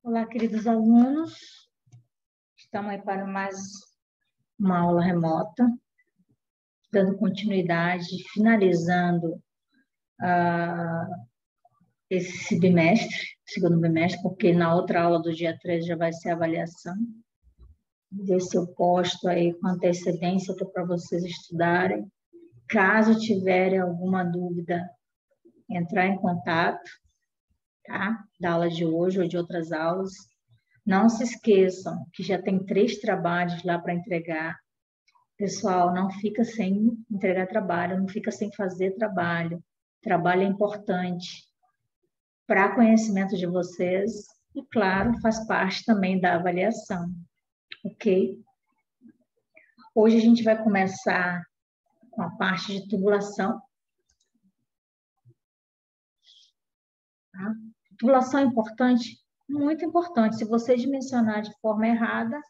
Olá, queridos alunos. Estamos aí para mais uma aula remota, dando continuidade, finalizando esse bimestre, segundo bimestre, porque na outra aula do dia 13 já vai ser a avaliação. Ver se eu posto aí com antecedência para vocês estudarem. Caso tiverem alguma dúvida, entrar em contato, tá? Da aula de hoje ou de outras aulas. Não se esqueçam que já tem 3 trabalhos lá para entregar. Pessoal, não fica sem entregar trabalho, não fica sem fazer trabalho. Trabalho é importante para conhecimento de vocês e, claro, faz parte também da avaliação, ok? Hoje a gente vai começar com a parte de tubulação. Tá? Tubulação é importante? Muito importante. Se você dimensionar de forma errada,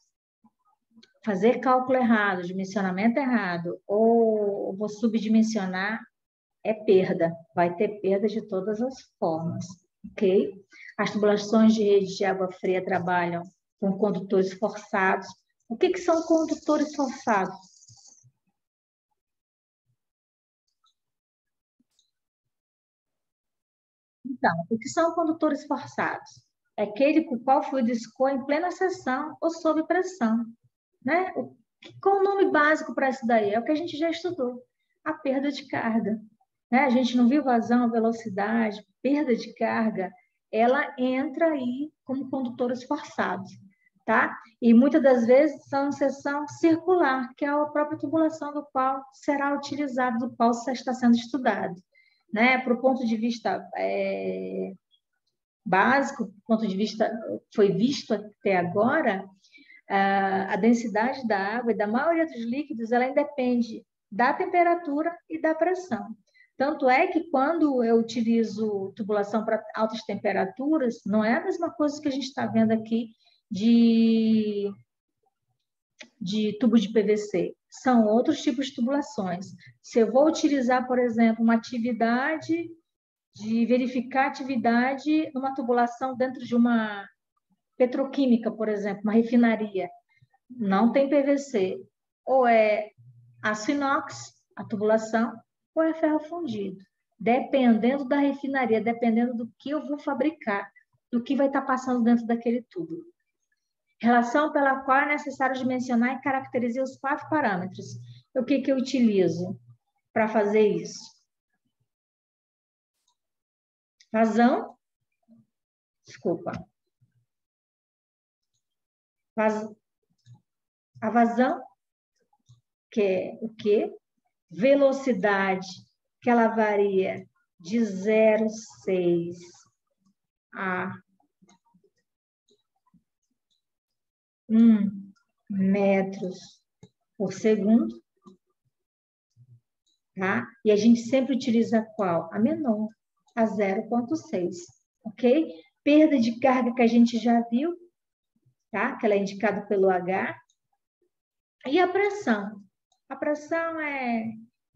fazer cálculo errado, dimensionamento errado, ou vou subdimensionar, é perda. Vai ter perda de todas as formas, ok? As tubulações de rede de água fria trabalham com condutores forçados. O que são condutores forçados? Então, o que são condutores forçados? É aquele com o qual o fluido escoa em plena seção ou sob pressão, né? Qual o nome básico para isso daí? É o que a gente já estudou, a perda de carga. Né? A gente não viu vazão, velocidade, perda de carga, ela entra aí como condutores forçados, tá? E muitas das vezes são em seção circular, que é a própria tubulação do qual será utilizado, do qual está sendo estudado. Né? Para o ponto de vista básico, do ponto de vista foi visto até agora, a densidade da água e da maioria dos líquidos, ela independe da temperatura e da pressão. Tanto é que quando eu utilizo tubulação para altas temperaturas, não é a mesma coisa que a gente está vendo aqui de tubo de PVC. São outros tipos de tubulações. Se eu vou utilizar, por exemplo, uma atividade de verificar atividade numa tubulação dentro de uma petroquímica, por exemplo, uma refinaria, não tem PVC. Ou é aço inox, a tubulação, ou é ferro fundido. Dependendo da refinaria, dependendo do que eu vou fabricar, do que vai estar passando dentro daquele tubo. Relação pela qual é necessário dimensionar e caracterizar os 4 parâmetros. O que eu utilizo para fazer isso? Vazão. Desculpa. A vazão, que é o quê? Velocidade, que ela varia de 0,6 a 1 metros por segundo, tá? E a gente sempre utiliza qual? A menor, a 0,6, ok? Perda de carga que a gente já viu, tá? Que ela é indicada pelo H. E a pressão? A pressão é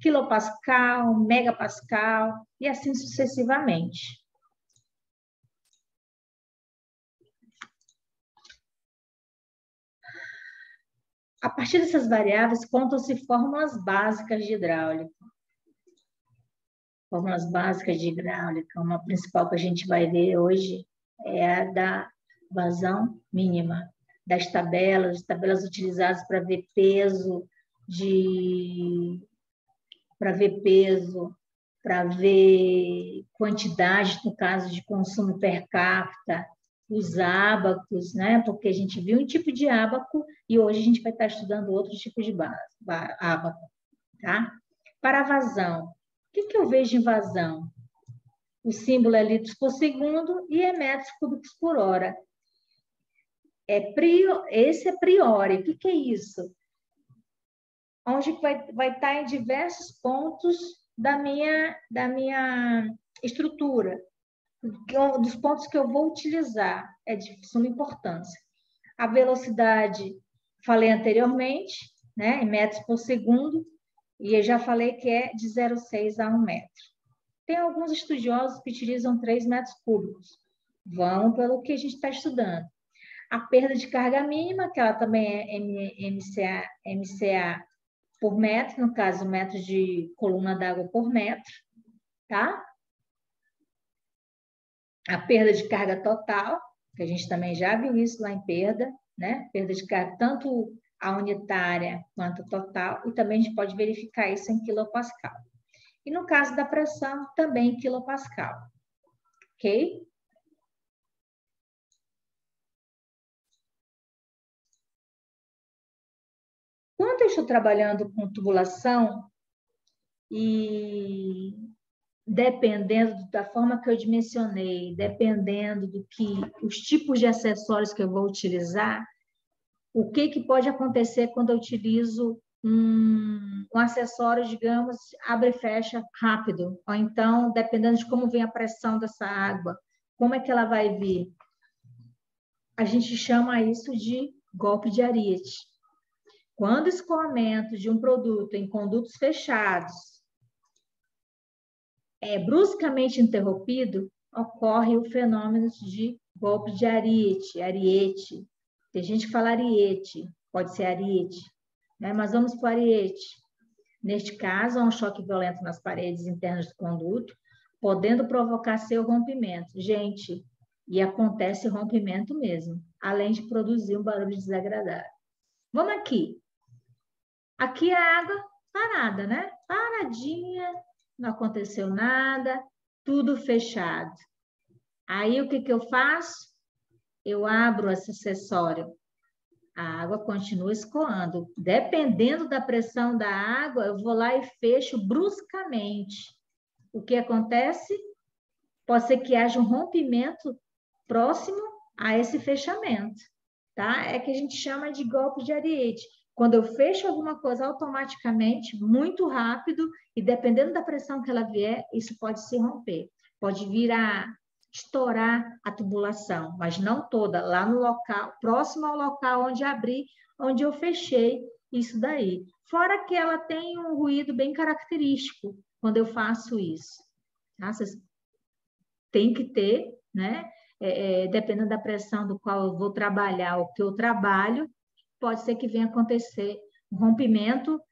quilopascal, megapascal e assim sucessivamente. A partir dessas variáveis, contam-se fórmulas básicas de hidráulica. Fórmulas básicas de hidráulica, uma principal que a gente vai ver hoje é a da vazão mínima, das tabelas utilizadas para ver peso, para ver quantidade, no caso de consumo per capita, os ábacos, né? Porque a gente viu um tipo de ábaco e hoje a gente vai estar estudando outro tipo de ábaco, tá? Para a vazão, o que eu vejo em vazão? O símbolo é litros por segundo e é metros cúbicos por hora. Esse é priori. O que é isso? Onde vai estar em diversos pontos da minha estrutura. Dos pontos que eu vou utilizar, é de suma importância. A velocidade, falei anteriormente, né, em metros por segundo, e eu já falei que é de 0,6 a 1 metro. Tem alguns estudiosos que utilizam 3 metros cúbicos, Vamos pelo que a gente está estudando. A perda de carga mínima, que ela também é MCA por metro, no caso, metro de coluna d'água por metro, tá? A perda de carga total, que a gente também já viu isso lá em perda, né? Perda de carga, tanto a unitária quanto a total, e também a gente pode verificar isso em quilopascal. E no caso da pressão, também em quilopascal, ok? Quando eu estou trabalhando com tubulação, e dependendo da forma que eu dimensionei, dependendo do que os tipos de acessórios que eu vou utilizar, o que pode acontecer quando eu utilizo um acessório, digamos, abre e fecha rápido, ou então, dependendo de como vem a pressão dessa água, como é que ela vai vir? A gente chama isso de golpe de ariete. Quando o escoamento de um produto em condutos fechados é bruscamente interrompido, ocorre o fenômeno de golpe de ariete. Tem gente que fala ariete, pode ser ariete, né? Mas vamos para o ariete. Neste caso, há um choque violento nas paredes internas do conduto, podendo provocar seu rompimento. Gente, e acontece rompimento mesmo, além de produzir um barulho desagradável. Vamos aqui. Aqui a água parada, né? Paradinha, não aconteceu nada, tudo fechado. Aí o que eu faço? Eu abro esse acessório. A água continua escoando. Dependendo da pressão da água, eu vou lá e fecho bruscamente. O que acontece? Pode ser que haja um rompimento próximo a esse fechamento, tá? É que a gente chama de golpe de ariete. Quando eu fecho alguma coisa automaticamente, muito rápido, e dependendo da pressão que ela vier, isso pode se romper. Pode vir a estourar a tubulação, mas não toda, lá no local, próximo ao local onde abri, onde eu fechei isso daí. Fora que ela tem um ruído bem característico quando eu faço isso. Tá? Vocês têm que ter, né? Dependendo da pressão do qual eu vou trabalhar, o que eu trabalho, pode ser que venha acontecer um rompimento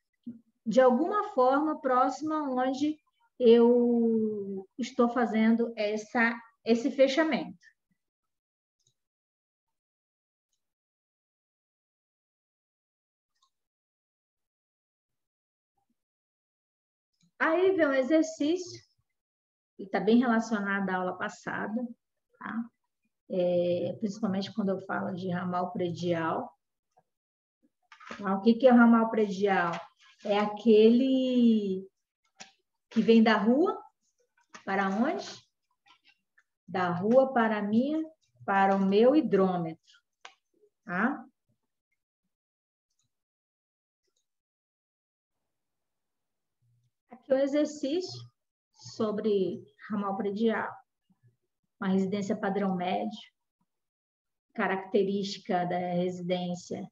de alguma forma próxima onde eu estou fazendo esse fechamento. Aí vem um exercício, que está bem relacionado à aula passada, tá? Principalmente quando eu falo de ramal predial. Tá? O que é o ramal predial? É aquele que vem da rua para onde? Da rua para o meu hidrômetro. Tá? Aqui é um exercício sobre ramal predial, uma residência padrão médio, característica da residência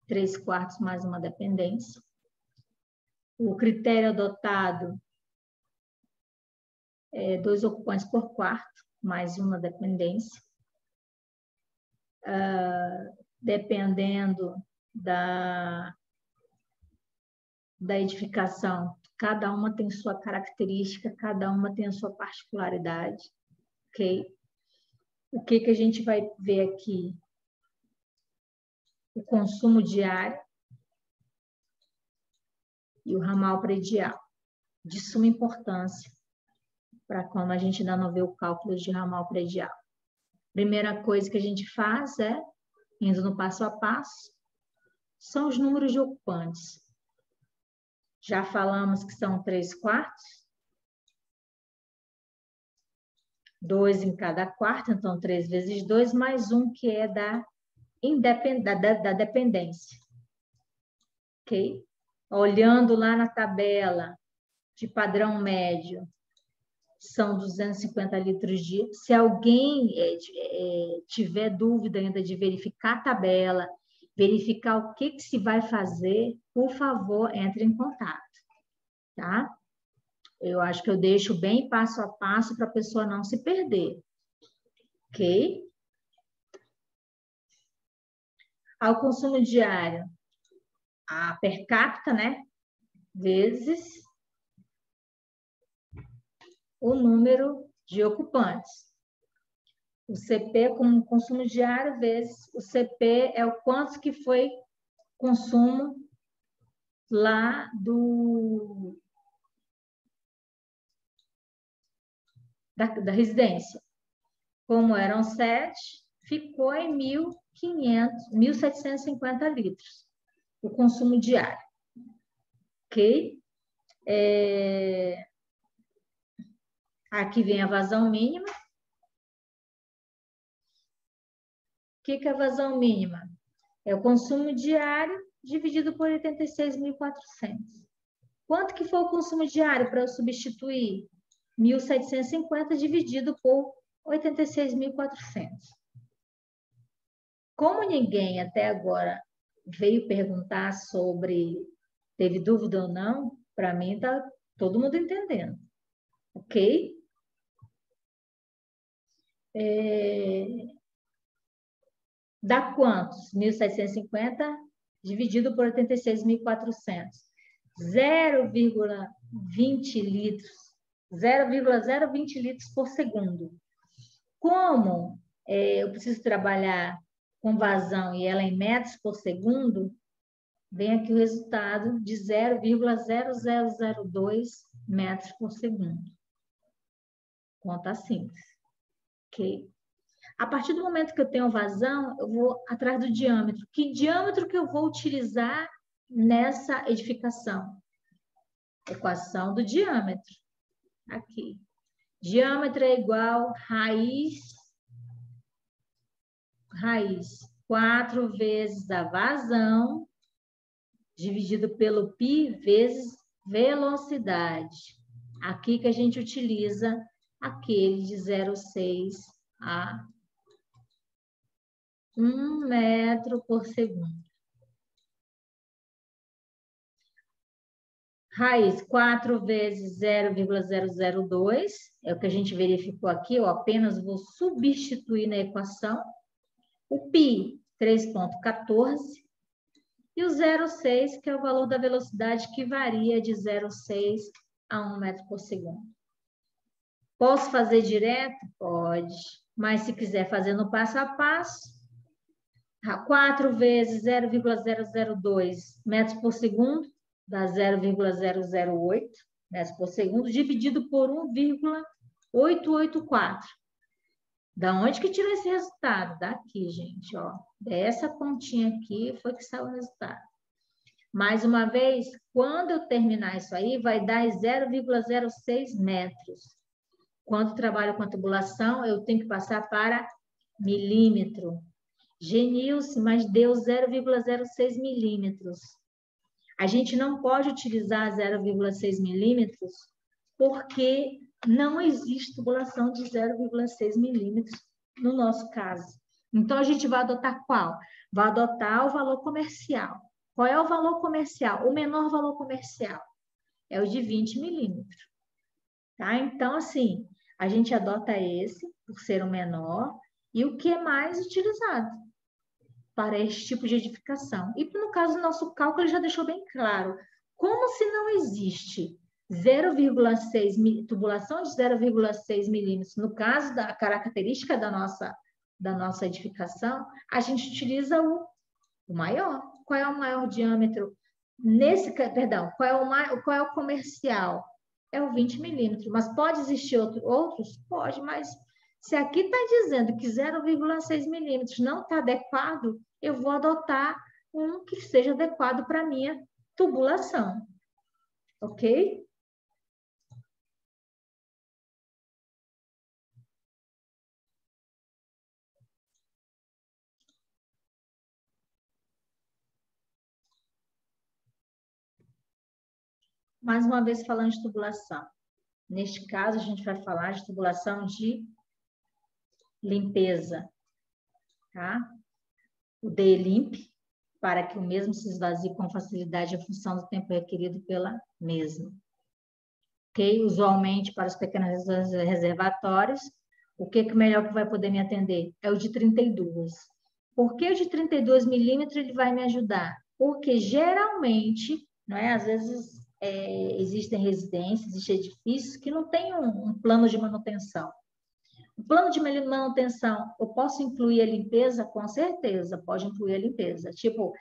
3/4 mais uma dependência. O critério adotado é 2 ocupantes por quarto, mais uma dependência. Dependendo da edificação, cada uma tem sua característica, cada uma tem a sua particularidade, ok? O que a gente vai ver aqui? O consumo diário e o ramal predial, de suma importância para quando a gente ainda não vê o cálculo de ramal predial. Primeira coisa que a gente faz é, indo no passo a passo, são os números de ocupantes. Já falamos que são 3/4, 2 em cada quarto, então 3 vezes 2, mais um que é da dependência. Ok? Olhando lá na tabela de padrão médio, são 250 litros dia. Se alguém tiver dúvida ainda de verificar a tabela, verificar o que se vai fazer, por favor, entre em contato, tá? Eu acho que eu deixo bem passo a passo para a pessoa não se perder. Ok? Ao consumo diário, a per capita, né? Vezes o número de ocupantes. O CP como consumo diário vezes o CP é o quanto que foi consumo lá da residência. Como eram 7, ficou em 1.750 litros o consumo diário. Ok? Aqui vem a vazão mínima. O que é a vazão mínima? É o consumo diário dividido por 86.400. Quanto que foi o consumo diário para eu substituir? 1.750 dividido por 86.400. Como ninguém até agora veio perguntar sobre teve dúvida ou não, para mim está todo mundo entendendo. Ok? Dá quantos? 1.750 dividido por 86.400. 0,20 litros. 0,020 litros por segundo. Como eu preciso trabalhar com vazão e ela em metros por segundo, vem aqui o resultado de 0,0002 metros por segundo. Conta simples. Ok? A partir do momento que eu tenho vazão, eu vou atrás do diâmetro. Que diâmetro que eu vou utilizar nessa edificação? Equação do diâmetro. Aqui. Diâmetro é igual raiz 4 vezes a vazão dividido pelo π vezes velocidade. Aqui que a gente utiliza aquele de 0,6 a 1 metro por segundo. Raiz 4 vezes 0,002 é o que a gente verificou aqui. Eu apenas vou substituir na equação. O π, 3,14. E o 0,6, que é o valor da velocidade que varia de 0,6 a 1 metro por segundo. Posso fazer direto? Pode. Mas se quiser fazer no passo a passo, 4 vezes 0,002 metros por segundo, dá 0,008 metros por segundo, dividido por 1,884. Da onde que tirou esse resultado? Daqui, gente, ó. Dessa pontinha aqui foi que saiu o resultado. Mais uma vez, quando eu terminar isso aí, vai dar 0,06 metros. Quando trabalho com a tubulação, eu tenho que passar para milímetro. Genilce, mas deu 0,06 milímetros. A gente não pode utilizar 0,6 milímetros porque não existe tubulação de 0,6 milímetros no nosso caso. Então, a gente vai adotar qual? Vai adotar o valor comercial. Qual é o valor comercial? O menor valor comercial é o de 20 milímetros. Tá? Então, assim, a gente adota esse, por ser o menor, e o que é mais utilizado para este tipo de edificação. E no caso do nosso cálculo, ele já deixou bem claro. Como se não existe 0,6 tubulação de 0,6 milímetros, no caso da característica da nossa edificação, a gente utiliza o maior. Qual é o maior diâmetro? Qual é o comercial? É o 20 milímetros. Mas pode existir outros? Pode, mas se aqui está dizendo que 0,6 milímetros não está adequado, eu vou adotar um que seja adequado para a minha tubulação. Ok? Mais uma vez falando de tubulação. Neste caso, a gente vai falar de tubulação de limpeza, tá? O DELIMP, para que o mesmo se esvazie com facilidade em função do tempo requerido pela mesma. Ok? Usualmente, para os pequenos reservatórios, O que é melhor que vai poder me atender? É o de 32. Por que o de 32 milímetros ele vai me ajudar? Porque geralmente, não é? Às vezes existem residências, existem edifícios que não têm um plano de manutenção. O plano de manutenção, eu posso incluir a limpeza? Com certeza, pode incluir a limpeza. Tipo,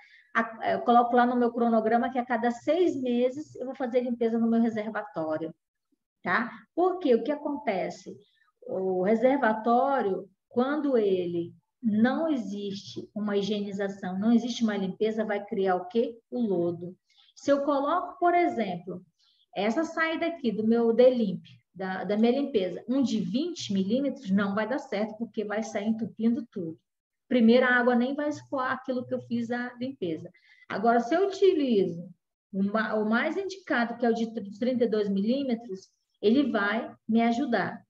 eu coloco lá no meu cronograma que a cada 6 meses eu vou fazer limpeza no meu reservatório, tá? Porque o que acontece? O reservatório, quando ele não existe uma higienização, não existe uma limpeza, vai criar o quê? O lodo. Se eu coloco, por exemplo, essa saída aqui do meu delimp, da minha limpeza, um de 20 milímetros, não vai dar certo, porque vai sair entupindo tudo. Primeiro, a água nem vai escoar aquilo que eu fiz a limpeza. Agora, se eu utilizo o mais indicado, que é o de 32 milímetros, ele vai me ajudar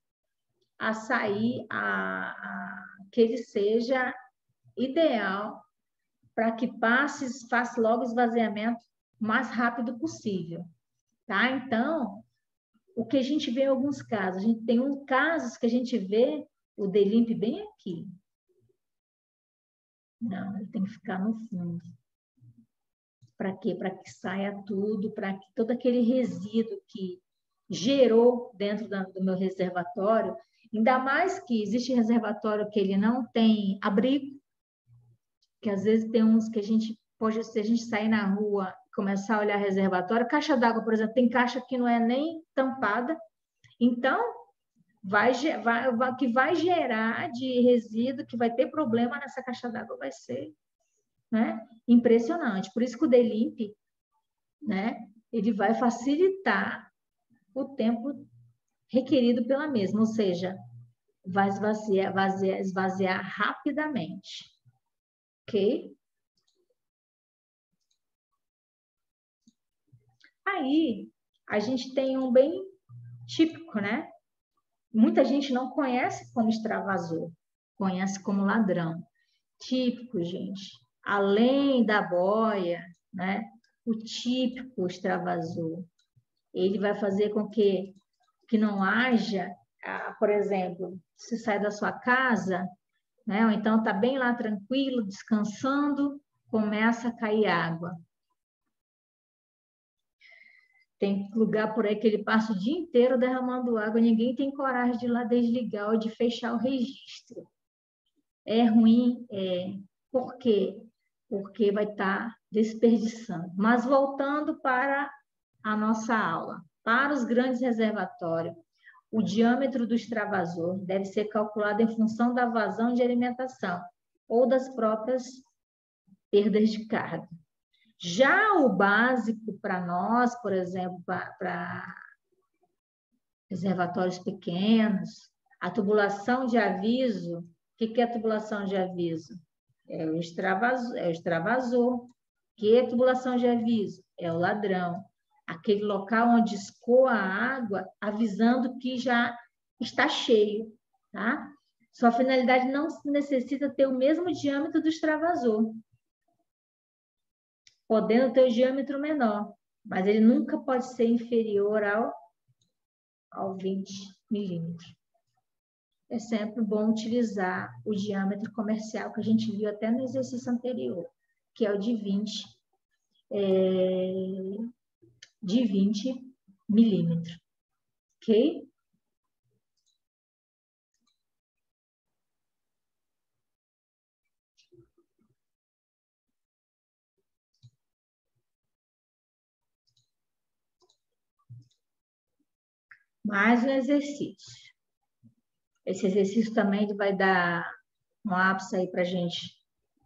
a sair, que ele seja ideal para que faça logo o esvaziamento o mais rápido possível, tá? Então, o que a gente vê em alguns casos, a gente tem casos que a gente vê o delimp bem aqui. Não, ele tem que ficar no fundo. Para quê? Para que saia tudo, para que todo aquele resíduo que gerou dentro do meu reservatório, ainda mais que existe reservatório que ele não tem abrigo, que às vezes tem uns que a gente pode, se a gente sair na rua e começar a olhar reservatório, caixa d'água, por exemplo, tem caixa que não é nem tampada, então que vai gerar de resíduo, que vai ter problema nessa caixa d'água, vai ser, né, impressionante. Por isso que o delimp, né, ele vai facilitar o tempo requerido pela mesma, ou seja, vai esvaziar rapidamente, ok? Aí, a gente tem um bem típico, né? Muita gente não conhece como extravasor, conhece como ladrão. Típico, gente. Além da boia, né? O típico extravasor. Ele vai fazer com que não haja, por exemplo, se sai da sua casa, né? Ou então está bem lá tranquilo, descansando, começa a cair água. Tem lugar por aí que ele passa o dia inteiro derramando água, ninguém tem coragem de ir lá desligar ou de fechar o registro. É ruim, por quê? Porque vai estar desperdiçando. Mas voltando para a nossa aula, para os grandes reservatórios, o diâmetro do extravasor deve ser calculado em função da vazão de alimentação ou das próprias perdas de carga. Já o básico para nós, por exemplo, para reservatórios pequenos, a tubulação de aviso, o que é a tubulação de aviso? É o extravasor. Que é a tubulação de aviso? É o ladrão. Aquele local onde escoa a água, avisando que já está cheio, tá? Sua finalidade não necessita ter o mesmo diâmetro do extravasor, podendo ter o diâmetro menor, mas ele nunca pode ser inferior ao 20 milímetros. É sempre bom utilizar o diâmetro comercial que a gente viu até no exercício anterior, que é o de 20 milímetros, ok? Mais um exercício. Esse exercício também vai dar um ápice aí para a gente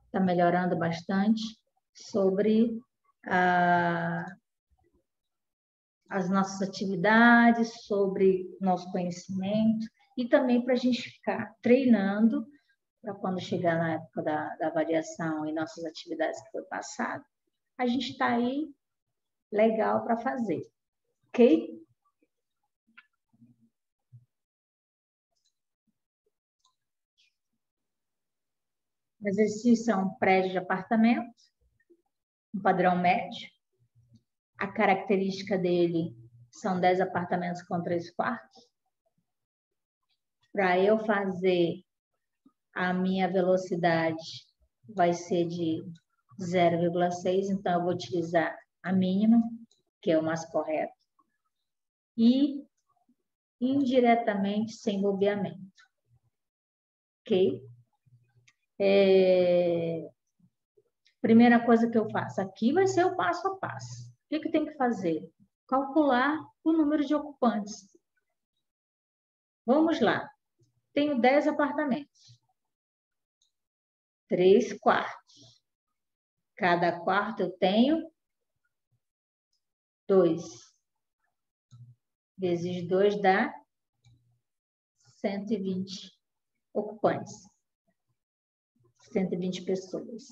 estar melhorando bastante sobre as nossas atividades, sobre nosso conhecimento e também para a gente ficar treinando para quando chegar na época da avaliação e nossas atividades que foi passado, a gente está aí legal para fazer, ok? O exercício é um prédio de apartamento, um padrão médio. A característica dele são 10 apartamentos com 3 quartos. para eu fazer a minha velocidade vai ser de 0,6, então eu vou utilizar a mínima, que é o mais correto, e indiretamente sem bobeamento, ok? Primeira coisa que eu faço, aqui vai ser o passo a passo. O que eu tenho que fazer? Calcular o número de ocupantes. Vamos lá. Tenho 10 apartamentos. 3 quartos. Cada quarto eu tenho 2. Vezes 2 dá 120 ocupantes. 120 pessoas.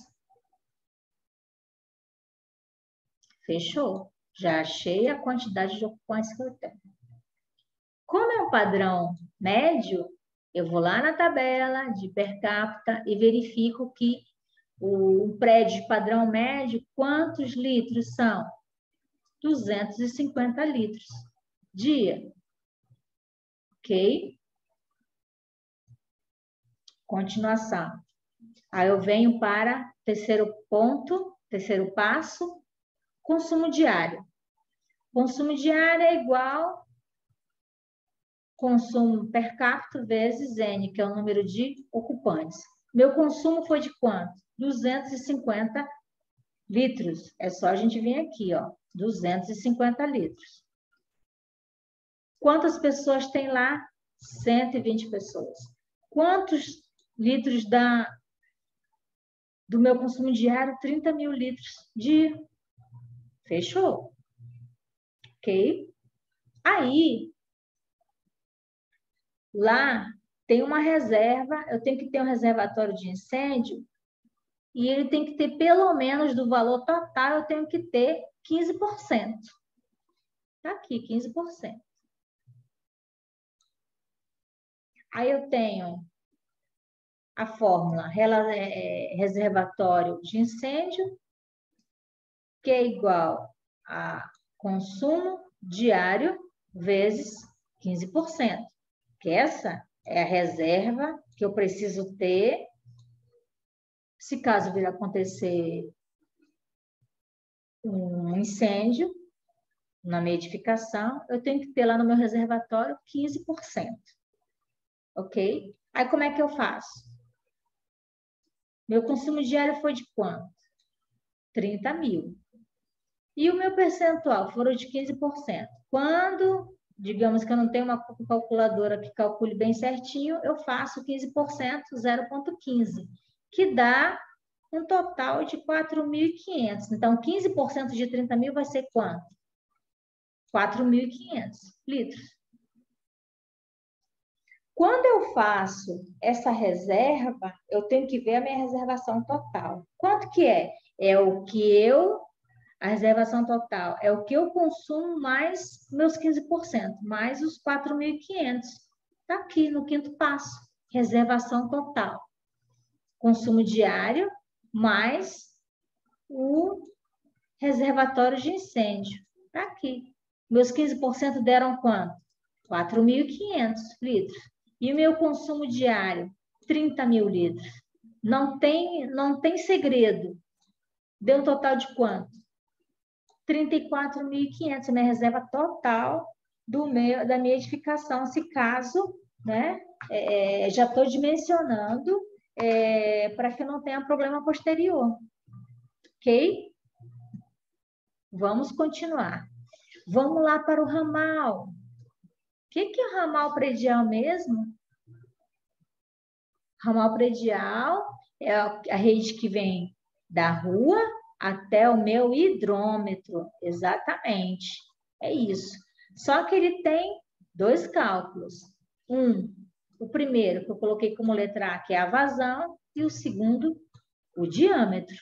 Fechou? Já achei a quantidade de ocupantes que eu tenho. Como é um padrão médio, eu vou lá na tabela de per capita e verifico que o prédio de padrão médio, quantos litros são? 250 litros dia. Ok? Continuação. Aí eu venho para terceiro ponto, terceiro passo, consumo diário. Consumo diário é igual consumo per capita vezes N, que é o número de ocupantes. Meu consumo foi de quanto? 250 litros. É só a gente vir aqui, ó, 250 litros. Quantas pessoas tem lá? 120 pessoas. Quantos litros do meu consumo diário? 30 mil litros dia. Fechou? Ok? Aí, lá tem uma reserva, eu tenho que ter um reservatório de incêndio e ele tem que ter pelo menos do valor total, eu tenho que ter 15%. Tá aqui, 15%. Aí eu tenho a fórmula reservatório de incêndio, que é igual a consumo diário vezes 15%. Que essa é a reserva que eu preciso ter se caso vir acontecer um incêndio na minha edificação, eu tenho que ter lá no meu reservatório 15%. Ok? Aí como é que eu faço? Meu consumo diário foi de quanto? 30 mil. E o meu percentual foram de 15%. Quando, digamos que eu não tenho uma calculadora que calcule bem certinho, eu faço 15%, 0,15, que dá um total de 4.500. Então, 15% de 30 mil vai ser quanto? 4.500 litros. Quando eu faço essa reserva, eu tenho que ver a minha reservação total. Quanto que é? A reservação total é o que eu consumo mais meus 15%, mais os 4.500. Está aqui no quinto passo, reservação total. Consumo diário mais o reservatório de incêndio. Está aqui. Meus 15% deram quanto? 4.500 litros. E o meu consumo diário? 30 mil litros. Não tem segredo. Deu um total de quanto? 34.500, minha reserva total da minha edificação. Se caso, né, já estou dimensionando para que não tenha problema posterior. Ok? Vamos continuar. Vamos lá para o ramal. O que é o ramal predial mesmo? Ramal predial é a rede que vem da rua até o meu hidrômetro. Exatamente. É isso. Só que ele tem 2 cálculos. O primeiro que eu coloquei como letra A, que é a vazão, e o segundo, o diâmetro.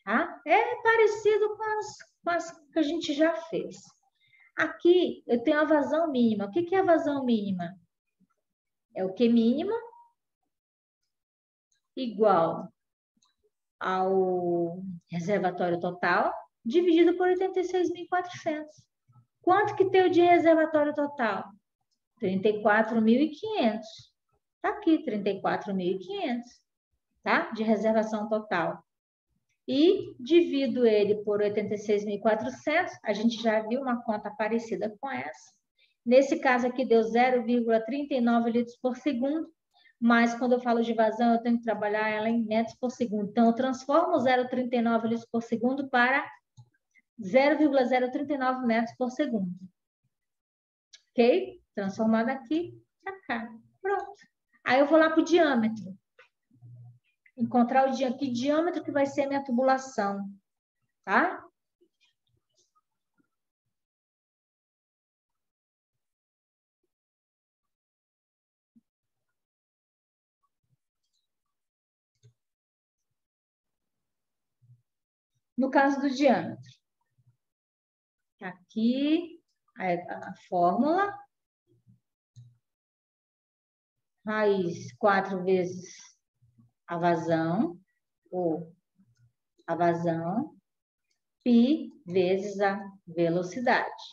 Tá? É parecido com as que a gente já fez. Aqui eu tenho a vazão mínima. O que é a vazão mínima? É o Q mínimo igual ao reservatório total dividido por 86.400. Quanto que tem o de reservatório total? 34.500. Está aqui, 34.500, tá? De reservação total. E divido ele por 86.400, a gente já viu uma conta parecida com essa. Nesse caso aqui deu 0,39 litros por segundo, mas quando eu falo de vazão, eu tenho que trabalhar ela em metros por segundo. Então, eu transformo 0,39 litros por segundo para 0,039 metros por segundo. Ok? Transformado aqui para cá. Pronto. Aí eu vou lá para o diâmetro. Encontrar que diâmetro que vai ser a minha tubulação. Tá? No caso do diâmetro. Aqui a fórmula. Raiz 4 vezes a vazão, ou a vazão, π vezes a velocidade.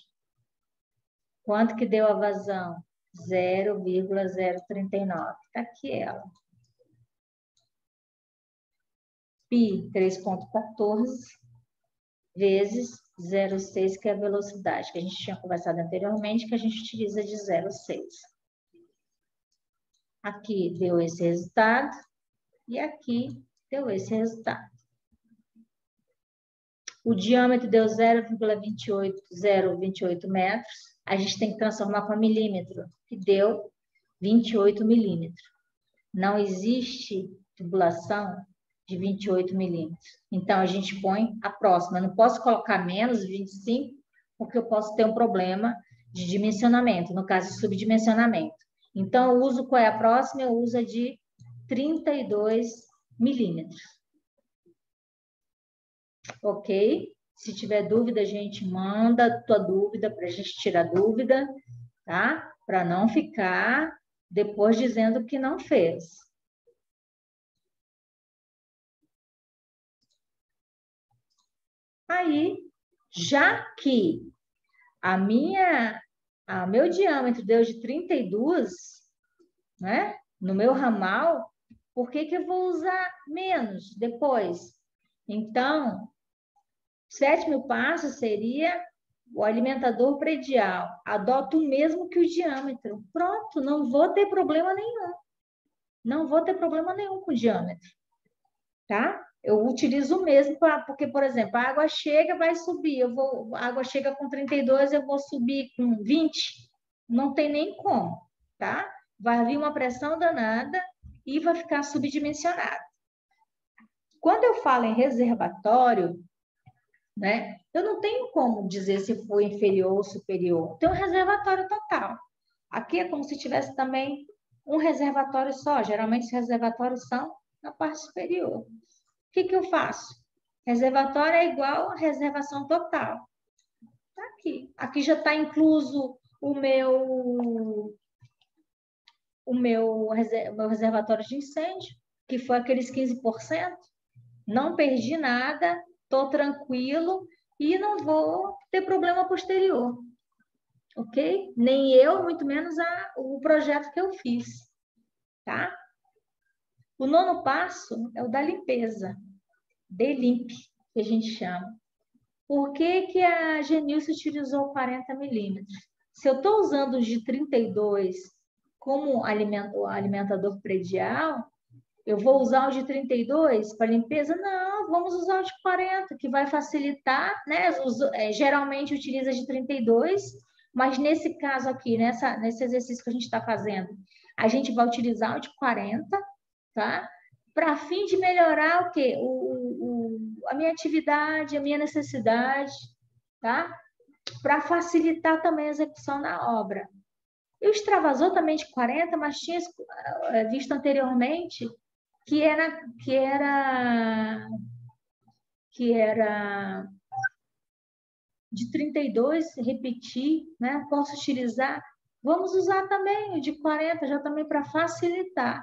Quanto que deu a vazão? 0,039. Está aqui ela. Π 3,14 vezes 0,6, que é a velocidade, que a gente tinha conversado anteriormente, que a gente utiliza de 0,6. Aqui deu esse resultado e aqui deu esse resultado. O diâmetro deu 0,28 metros. A gente tem que transformar para milímetro, que deu 28 milímetros. Não existe tubulação de 28 milímetros. Então, a gente põe a próxima. Eu não posso colocar menos 25, porque eu posso ter um problema de dimensionamento, no caso, subdimensionamento. Então, eu uso qual é a próxima? Eu uso a de 32 milímetros. Ok? Se tiver dúvida, a gente manda a tua dúvida para a gente tirar dúvida, tá? Para não ficar depois dizendo que não fez. Aí, já que meu diâmetro deu de 32, né? No meu ramal, por que que eu vou usar menos depois? Então, o sétimo passo seria o alimentador predial. Adoto o mesmo que o diâmetro. Pronto, não vou ter problema nenhum. Não vou ter problema nenhum com o diâmetro. Tá? Eu utilizo o mesmo, porque, por exemplo, a água chega, vai subir. A água chega com 32, eu vou subir com 20. Não tem nem como, tá? Vai vir uma pressão danada e vai ficar subdimensionado. Quando eu falo em reservatório, né? Eu não tenho como dizer se foi inferior ou superior. Tem um reservatório total. Aqui é como se tivesse também um reservatório só. Geralmente, os reservatórios são na parte superior. O que que eu faço? Reservatório é igual a reservação total. Está aqui. Aqui já está incluso o meu reservatório de incêndio, que foi aqueles 15%. Não perdi nada, estou tranquilo e não vou ter problema posterior, ok? Nem eu, muito menos o projeto que eu fiz, tá? O nono passo é o da limpeza, DELIMP, que a gente chama. Por que que a Genilce utilizou 40 milímetros? Se eu estou usando os de 32 como alimentador predial, eu vou usar o de 32 para limpeza? Não, vamos usar o de 40, que vai facilitar, né? Geralmente utiliza de 32, mas nesse caso aqui, nesse exercício que a gente está fazendo, a gente vai utilizar o de 40, tá? Para fim de melhorar o quê? A minha atividade, a minha necessidade, tá? Para facilitar também a execução na obra. Eu extravasou também de 40, mas tinha visto anteriormente que era de 32, repetir, né? Posso utilizar. Vamos usar também o de 40, já também para facilitar.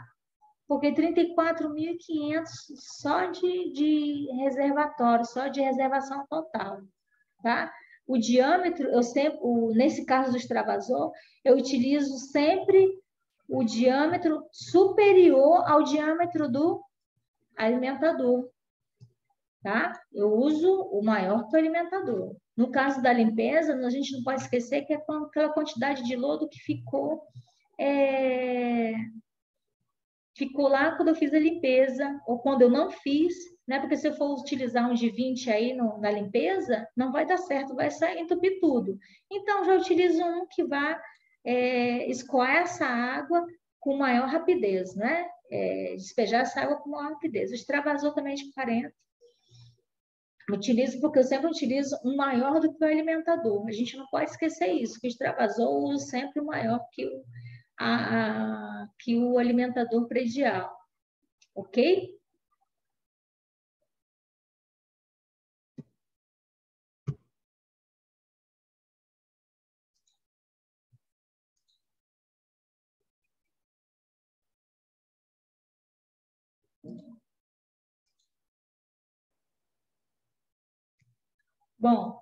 Porque 34.500 só de reservatório, só de reservação total, tá? o diâmetro, eu sempre, nesse caso do extravasor, eu utilizo sempre o diâmetro superior ao diâmetro do alimentador, tá? Eu uso o maior que o alimentador. No caso da limpeza, a gente não pode esquecer que é aquela quantidade de lodo que ficou lá quando eu fiz a limpeza, ou quando eu não fiz, né? Porque se eu for utilizar um de 20 aí na limpeza, não vai dar certo, vai sair entupir tudo. Então, já utilizo um que vai escoar essa água com maior rapidez, né? Despejar essa água com maior rapidez. O extravasor também é de 40. Utilizo porque eu sempre utilizo um maior do que o alimentador. A gente não pode esquecer isso, que o extravasor eu uso sempre o maior que o alimentador predial. Ok? Bom,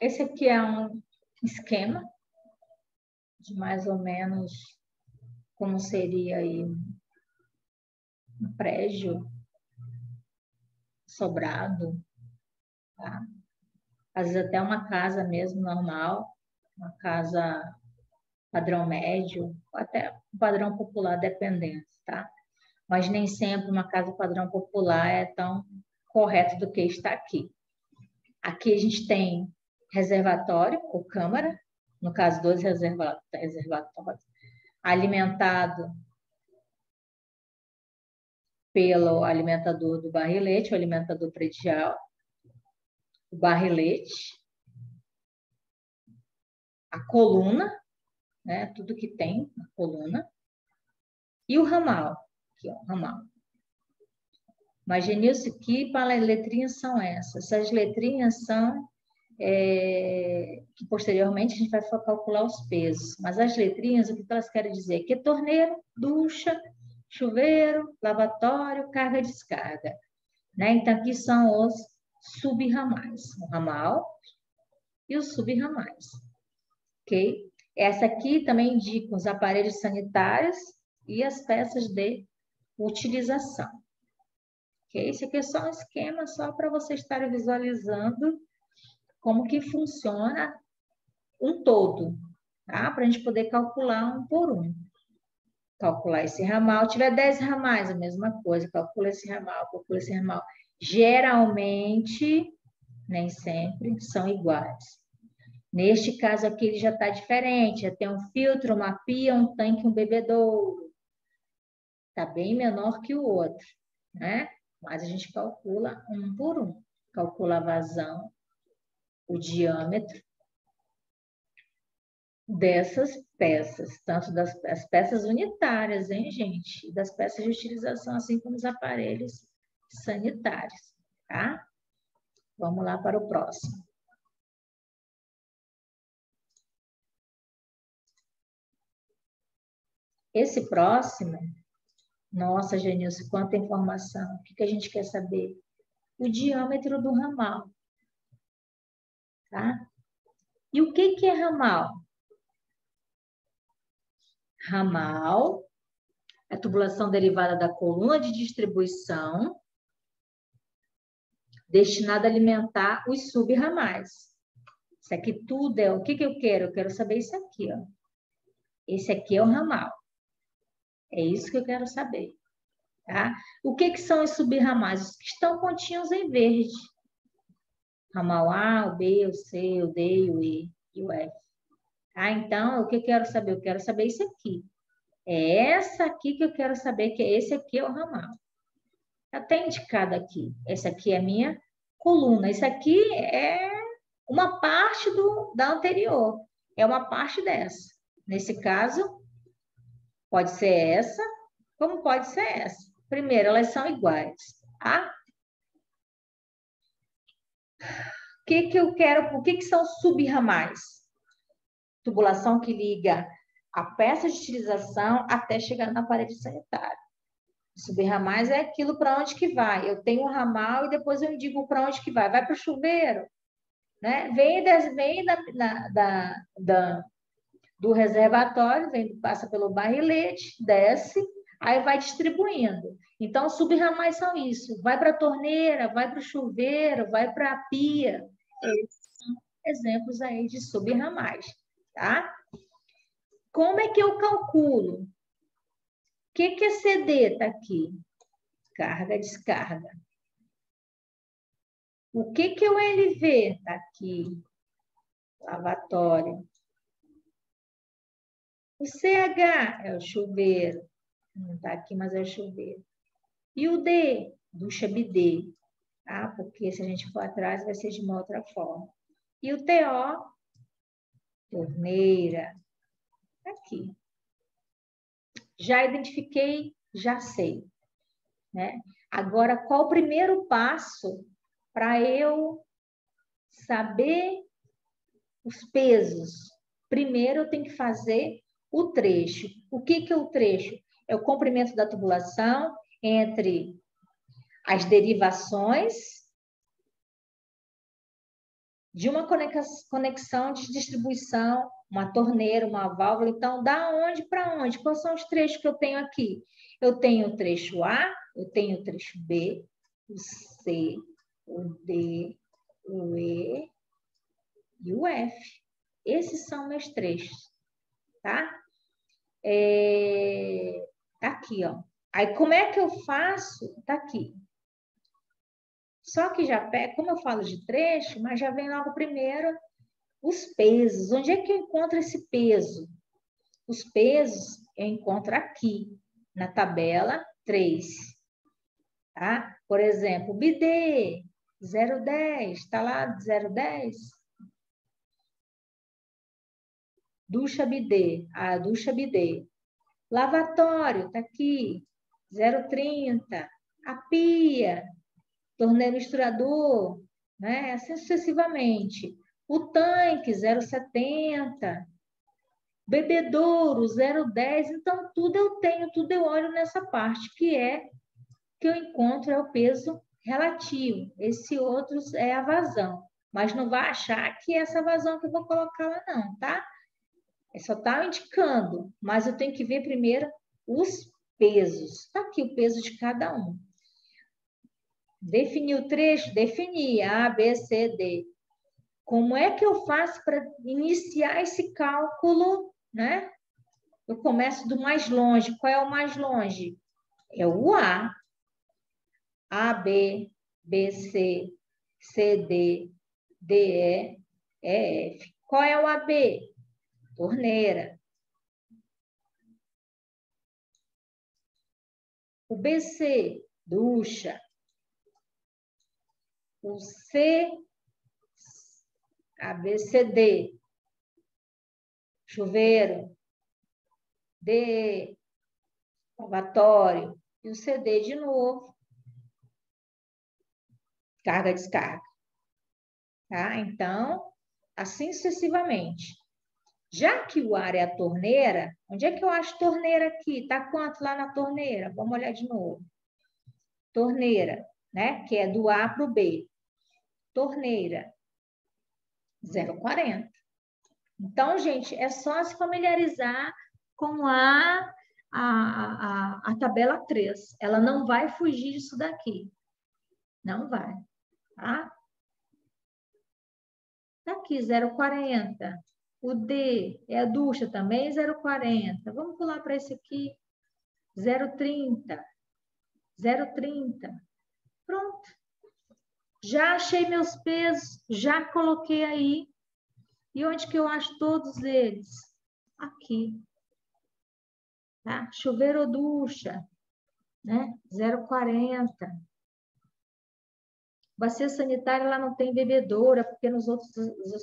esse aqui é um esquema de mais ou menos como seria aí um prédio sobrado, tá? Às vezes até uma casa mesmo normal, uma casa padrão médio, até padrão popular, dependendo, tá? Mas nem sempre uma casa padrão popular é tão correto do que está aqui. Aqui a gente tem reservatório ou câmara, no caso, 2 reservatórios, alimentado pelo alimentador do barrilete, o alimentador predial, o barrilete, a coluna, né, tudo que tem na coluna, e o ramal, aqui, ó, ramal. Imagine isso aqui, para as letrinhas são essas. Essas letrinhas são que posteriormente a gente vai calcular os pesos. Mas as letrinhas, o que elas querem dizer? Que é torneiro, ducha, chuveiro, lavatório, carga e descarga. Né? Então, aqui são os subramais. O ramal e os subramais. Ok? Essa aqui também indica os aparelhos sanitários e as peças de utilização. Okay? Esse aqui é só um esquema, só para você estar visualizando como que funciona um todo, tá? Para a gente poder calcular um por um. Calcular esse ramal. Se tiver 10 ramais, a mesma coisa. Calcula esse ramal, calcula esse ramal. Geralmente, nem sempre, são iguais. Neste caso aqui, ele já está diferente. Já tem um filtro, uma pia, um tanque, um bebedouro. Está bem menor que o outro, né? Mas a gente calcula um por um. Calcula a vazão, o diâmetro dessas peças, tanto das peças unitárias, hein, gente? E das peças de utilização, assim como os aparelhos sanitários, tá? Vamos lá para o próximo. Esse próximo, nossa, Genilson, quanta informação. O que a gente quer saber? O diâmetro do ramal, tá? E o que é ramal? Ramal é a tubulação derivada da coluna de distribuição destinada a alimentar os subramais. Isso aqui tudo é o que eu quero? Eu quero saber isso aqui, ó. Esse aqui é o ramal. É isso que eu quero saber, tá? O que são os subramais? Os que estão pontinhos em verde. Ramal A, o B, o C, o D, o E e o F. Tá? Então, o que eu quero saber? Eu quero saber isso aqui. É essa aqui que eu quero saber, que esse aqui é o ramal. Está indicado aqui. Essa aqui é a minha coluna. Isso aqui é uma parte da anterior. É uma parte dessa. Nesse caso, pode ser essa, como pode ser essa. Primeiro, elas são iguais, tá? O que eu quero? O que são subramais? Tubulação que liga a peça de utilização até chegar na parede sanitária. Subramais é aquilo para onde que vai. Eu tenho um ramal e depois eu indico para onde que vai. Vai para o chuveiro? né? Vem do reservatório, passa pelo barrilete, desce, aí vai distribuindo. Então, subramais são isso. Vai para a torneira, vai para o chuveiro, vai para a pia. Esses são exemplos aí de subramais, tá? Como é que eu calculo? O que é CD? Está aqui. Carga, descarga. O que é o LV? Está aqui. Lavatório. O CH é o chuveiro. Não está aqui, mas é o chuveiro. E o D? Ducha bidê. Tá? Porque se a gente for atrás, vai ser de uma outra forma. E o TO? Torneira. Aqui. Já identifiquei, já sei. Né? Agora, qual o primeiro passo para eu saber os pesos? Primeiro, eu tenho que fazer o trecho. O que é o trecho? É o comprimento da tubulação entre as derivações de uma conexão de distribuição, uma torneira, uma válvula. Então, da onde para onde? Quais são os trechos que eu tenho aqui? Eu tenho o trecho A, eu tenho o trecho B, o C, o D, o E e o F. Esses são meus trechos, tá? Tá aqui, ó. Aí, como é que eu faço? Tá aqui. Só que já pega, como eu falo de trecho, mas já vem logo primeiro os pesos. Onde é que eu encontro esse peso? Os pesos eu encontro aqui, na tabela 3. Tá? Por exemplo, bidê, 0,10, está lá 0,10? Ducha bidê, a ducha bidê. Lavatório, está aqui, 0,30. A pia, torneiro misturador, né? Assim sucessivamente. O tanque, 0,70. Bebedouro, 0,10. Então, tudo eu tenho, tudo eu olho nessa parte, que eu encontro é o peso relativo. Esse outro é a vazão. Mas não vai achar que é essa vazão que eu vou colocar lá, não, tá? É só tá indicando, mas eu tenho que ver primeiro os pesos. Tá aqui o peso de cada um. Definir o trecho? Definir. A, B, C, D. Como é que eu faço para iniciar esse cálculo, né? Eu começo do mais longe. Qual é o mais longe? É o A. A, B, B, C, C, D, D, E, E, F. Qual é o AB? Torneira. O BC, ducha. O C, ABCD, chuveiro. D, lavatório. E o CD de novo, carga, descarga. Tá? Então, assim sucessivamente. Já que o ar é a torneira, onde é que eu acho torneira aqui? Tá quanto lá na torneira? Vamos olhar de novo. Torneira, né? Que é do A para o B. Torneira, 0,40. Então, gente, é só se familiarizar com a tabela 3. Ela não vai fugir disso daqui. Não vai, tá? Tá aqui, 0,40. O D é a ducha também, 0,40. Vamos pular para esse aqui, 0,30. 0,30. Pronto. Já achei meus pesos, já coloquei aí. E onde que eu acho todos eles? Aqui. Tá? Chuveiro ou ducha, né? 0,40. Bacia sanitária, ela não tem bebedoura, porque nos outros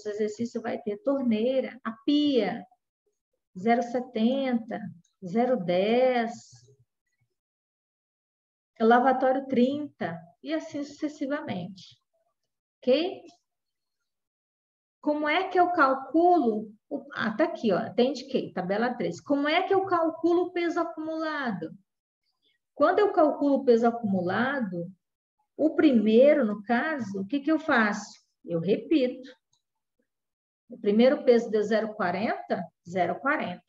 exercícios vai ter torneira. A pia, 0,70, 0,10. O lavatório, 30. E assim sucessivamente. Ok? Como é que eu calculo... tá aqui, ó, até indiquei, tabela 3. Como é que eu calculo o peso acumulado? Quando eu calculo o peso acumulado, o primeiro, no caso, o que eu faço? Eu repito. O primeiro peso deu 0,40? 0,40.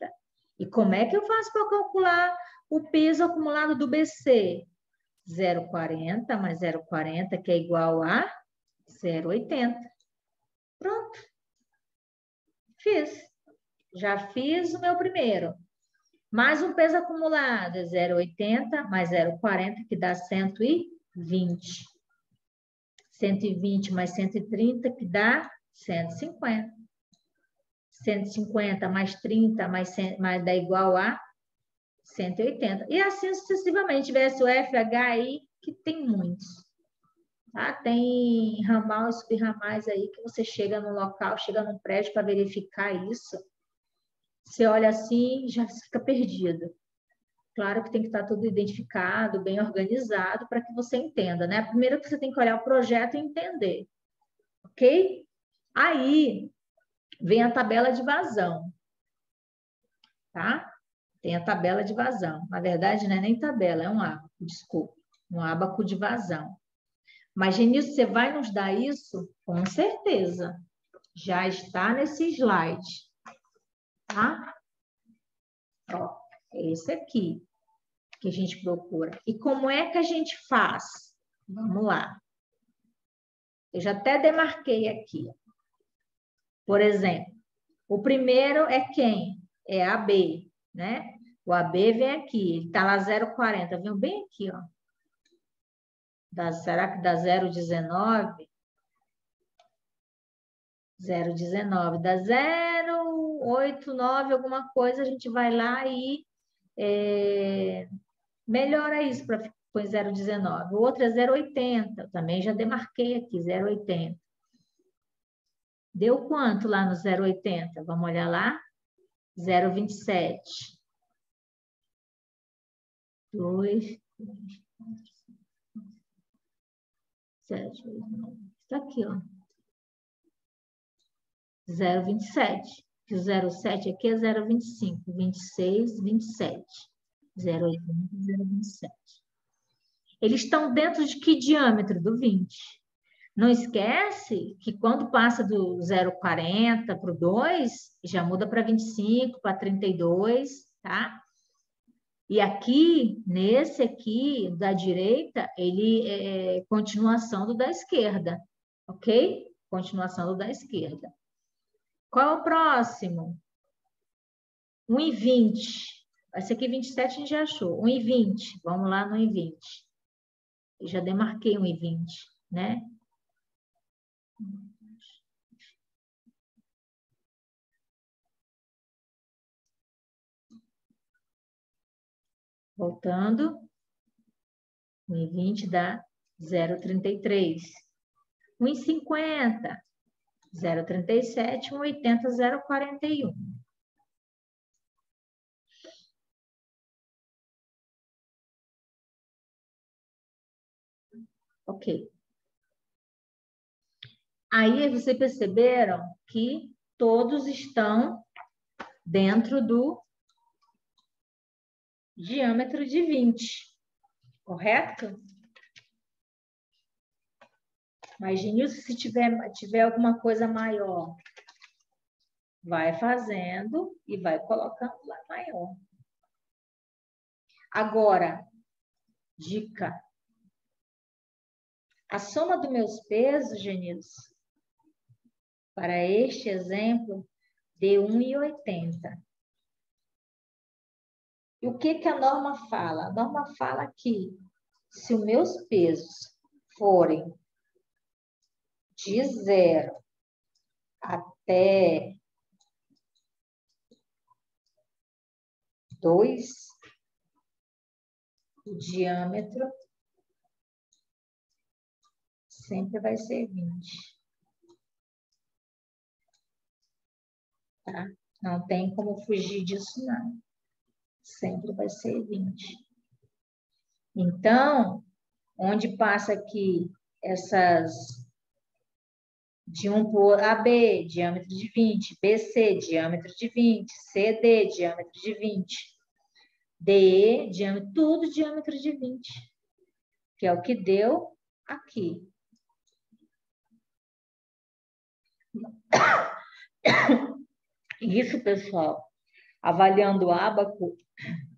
E como é que eu faço para calcular o peso acumulado do BC? 0,40 mais 0,40, que é igual a 0,80. Pronto. Fiz. Já fiz o meu primeiro. Mais um peso acumulado, 0,80 mais 0,40, que dá 120. 120 mais 130, que dá 150. 150 mais 30 mais dá igual a 180. E assim sucessivamente. Tivesse o FHI, que tem muitos. Tá? Tem ramal e subramais aí que você chega no local, chega num prédio para verificar isso. Você olha assim, já fica perdido. Claro que tem que estar tudo identificado, bem organizado, para que você entenda, né? Primeiro que você tem que olhar o projeto e entender, ok? Aí vem a tabela de vazão, tá? Tem a tabela de vazão. Na verdade, não é nem tabela, é um ábaco, desculpa. Um ábaco de vazão. Mas, Genilson, você vai nos dar isso? Com certeza. Já está nesse slide, tá? Ó, é esse aqui que a gente procura. E como é que a gente faz? Vamos lá. Eu já até demarquei aqui. Por exemplo, o primeiro é quem? É AB, né? O AB vem aqui, ele está lá 0,40, vem bem aqui, ó. Será que dá 0,19? 0,19 dá 0,89, alguma coisa, a gente vai lá e melhora isso para põe 0,19. O outro é 0,80, também já demarquei aqui, 0,80. Deu quanto lá no 0,80? Vamos olhar lá? 0,27. 2, 7, 8, 9. Está aqui, ó. 0,27. Que o 0,7 aqui é 0,25. 26, 27. 0,80, 0,27. Eles estão dentro de que diâmetro? Do 20. Não esquece que quando passa do 0,40 para o 2, já muda para 25, para 32, tá? E aqui, nesse aqui, da direita, ele é continuação do da esquerda, ok? Continuação do da esquerda. Qual é o próximo? 1,20. Esse aqui, 27, a gente já achou. 1,20. Vamos lá no 1,20. Eu já demarquei 1,20, né? Voltando. 1,20 dá 0,33. 1,50. 0,37. 1,80, 0,41. Ok. Aí vocês perceberam que todos estão dentro do diâmetro de 20, correto? Mas, Genilson, se tiver alguma coisa maior, vai fazendo e vai colocando lá maior. Agora, dica. A soma dos meus pesos, Genilson, para este exemplo, deu 1,80. E o que a norma fala? A norma fala que se os meus pesos forem de 0 até 2, o diâmetro sempre vai ser 20. Tá? Não tem como fugir disso, não. Sempre vai ser 20. Então, onde passa aqui essas de 1 por AB, diâmetro de 20, BC, diâmetro de 20, CD, diâmetro de 20, DE, diâmetro, tudo diâmetro de 20, que é o que deu aqui. Isso, pessoal, avaliando o ábaco,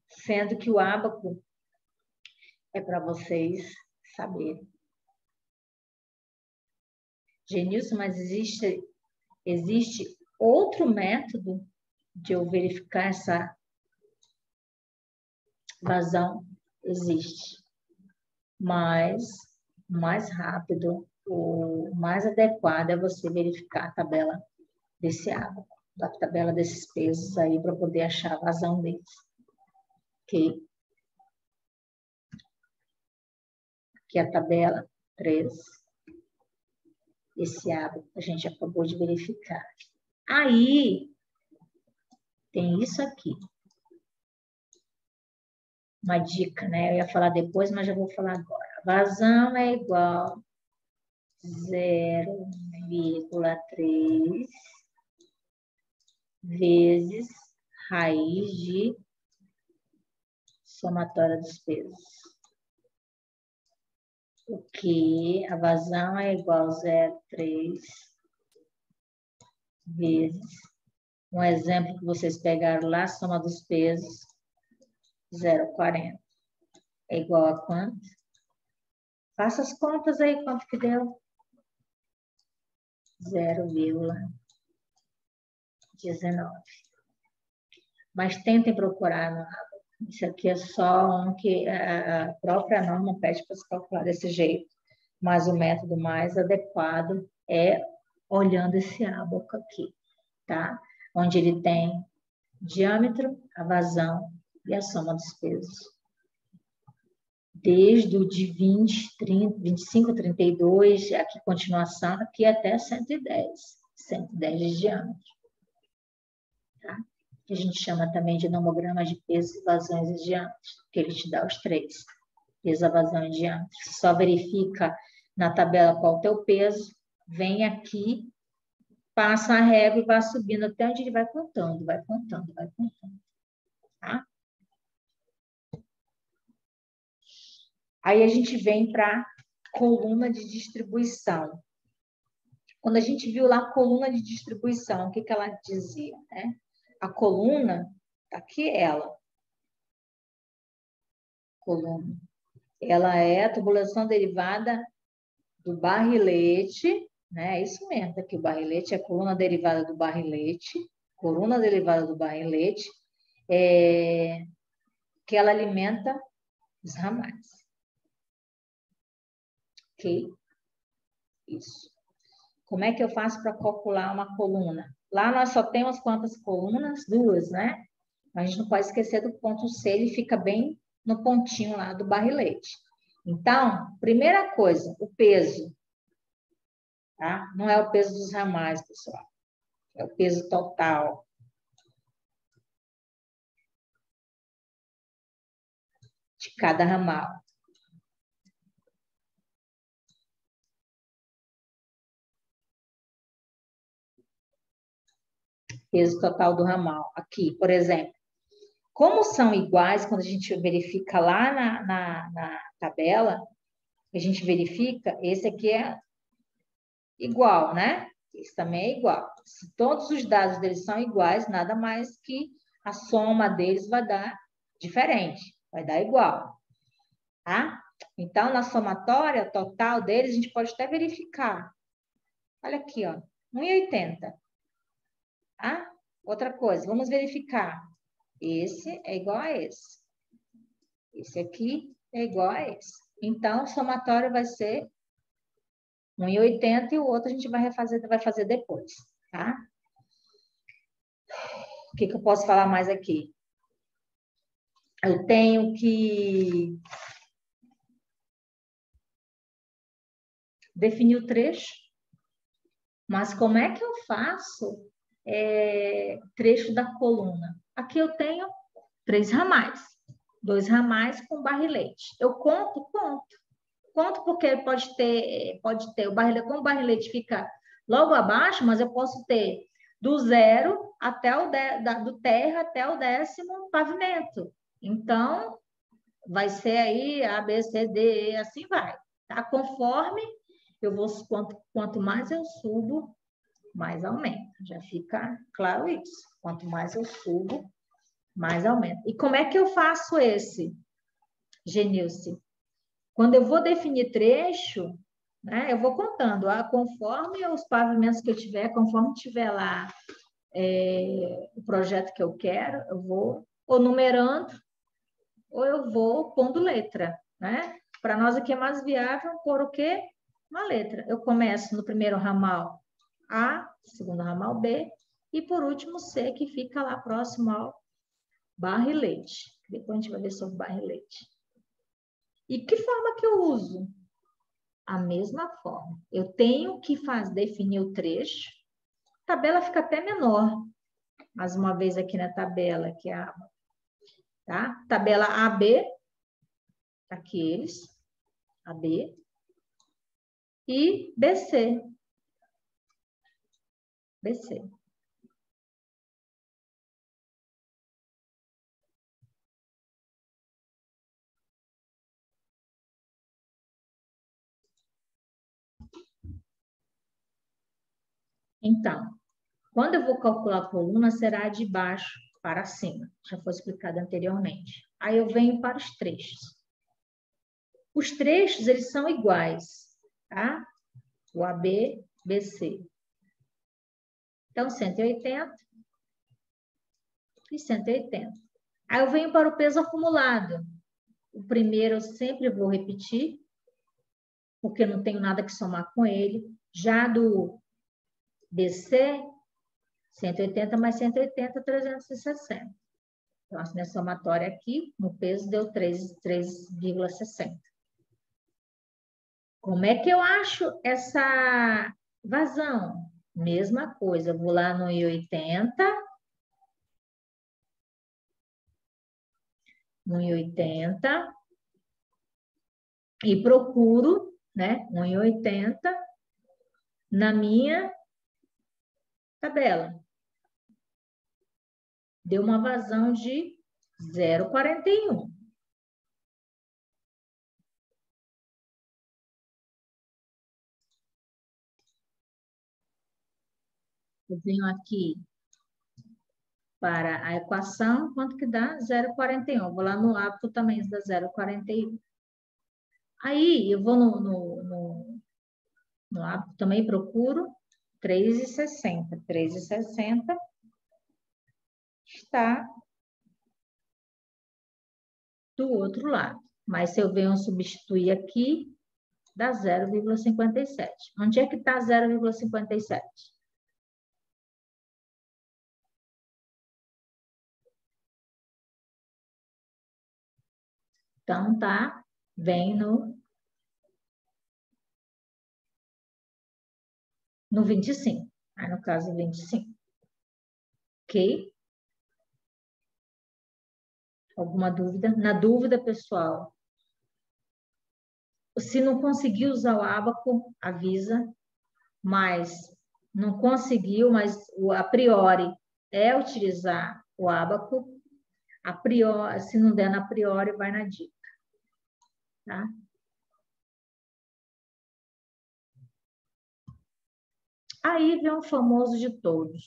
sendo que o ábaco é para vocês saberem. Genilson, mas existe outro método de eu verificar essa vazão? Existe. Mas o mais rápido, o mais adequado é você verificar a tabela desse ábaco, a tabela desses pesos aí, para poder achar a vazão deles. Ok? Aqui a tabela 3. Esse ábaco a gente acabou de verificar. Aí, tem isso aqui. Uma dica, né? Eu ia falar depois, mas já vou falar agora. Vazão é igual 0,3 vezes raiz de somatória dos pesos. O que a vazão é igual a 0,3 vezes. Um exemplo que vocês pegaram lá, soma dos pesos, 0,40. É igual a quanto? Faça as contas aí, quanto que deu? 0,19. Mas tentem procurar no ábaco. Isso aqui é só um que a própria norma pede para se calcular desse jeito. Mas o método mais adequado é olhando esse ábaco aqui, tá? Onde ele tem diâmetro, a vazão e a soma dos pesos. Desde o de 20, 30, 25, 32, aqui continuação, aqui até 110. 110 de diâmetro. Tá? Que a gente chama também de nomograma de pesos, vazões e diâmetros, que ele te dá os três. Peso, vazão e diâmetro. Você só verifica na tabela qual é o teu peso, vem aqui, passa a régua e vai subindo até onde ele vai contando, vai contando, vai contando. Tá? Aí a gente vem para a coluna de distribuição. Quando a gente viu lá a coluna de distribuição, o que ela dizia? Né? A coluna, aqui ela. Coluna. Ela é a tubulação derivada do barrilete, né? É isso mesmo, aqui o barrilete é a coluna derivada do barrilete, que ela alimenta os ramais. Ok? Isso. Como é que eu faço para calcular uma coluna? Lá nós só temos quantas colunas? 2, né? Mas a gente não pode esquecer do ponto C, ele fica bem no pontinho lá do barrilete. Então, primeira coisa, o peso. Tá? Não é o peso dos ramais, pessoal. É o peso total. De cada ramal. Peso total do ramal. Aqui, por exemplo. Como são iguais, quando a gente verifica lá na tabela, a gente verifica, esse aqui é igual, né? Esse também é igual. Se todos os dados deles são iguais, nada mais que a soma deles vai dar diferente, vai dar igual, tá? Então, na somatória total deles, a gente pode até verificar. Olha aqui, ó, 1,80. Tá? Outra coisa, vamos verificar. Esse é igual a esse. Esse aqui é igual a esse. Então, o somatório vai ser 1,80 e o outro a gente vai fazer depois, tá? O que eu posso falar mais aqui? Eu tenho que definir o trecho, mas como é que eu faço trecho da coluna? Aqui eu tenho 3 ramais, 2 ramais com barrilete. Eu conto? Conto porque pode ter o barrilete, como o barrilete fica logo abaixo, mas eu posso ter do zero até do terra até o 10º pavimento. Então, vai ser aí A, B, C, D, E, assim vai. Tá? Conforme eu vou, quanto mais eu subo, mais aumenta. Já fica claro isso. Quanto mais eu subo, mais aumenta. E como é que eu faço esse, Genilce? Quando eu vou definir trecho, né, eu vou contando, conforme os pavimentos que eu tiver, conforme tiver lá o projeto que eu quero, eu vou ou numerando, ou eu vou pondo letra, né? Para nós aqui é mais viável pôr o quê? Uma letra. Eu começo no primeiro ramal A, segundo ramal B, e por último C, que fica lá próximo ao barrilete. Depois a gente vai ver sobre barrilete. E que forma que eu uso? A mesma forma. Eu tenho que definir o trecho. A tabela fica até menor. Mais uma vez aqui na tabela, que é a tá? Tabela AB, aqui eles, AB, e BC. BC. Então, quando eu vou calcular a coluna, será de baixo para cima. Já foi explicado anteriormente. Aí eu venho para os trechos. Os trechos, eles são iguais, tá? O AB, BC. Então, 180 e 180. Aí eu venho para o peso acumulado. O primeiro eu sempre vou repetir, porque não tenho nada que somar com ele. Já do BC, 180 mais 180, 360. Então, a minha somatória aqui, no peso, deu 3,60. Como é que eu acho essa vazão? Mesma coisa, eu vou lá no 1,80, e procuro, né, 1,80 na minha tabela. Deu uma vazão de 0,41. Eu venho aqui para a equação, quanto que dá? 0,41. Vou lá no hábito também, dá 0,41. Aí, eu vou no hábito também, procuro 3,60. 3,60 está do outro lado. Mas se eu venho substituir aqui, dá 0,57. Onde é que está 0,57? Então, tá, vem no 25. Aí, no caso, 25. Ok? Alguma dúvida? Na dúvida, pessoal, se não conseguir usar o ábaco, avisa, mas não conseguiu, mas a priori é utilizar o ábaco, a priori, se não der na priori, vai na dica, tá? Aí vem o famoso de todos,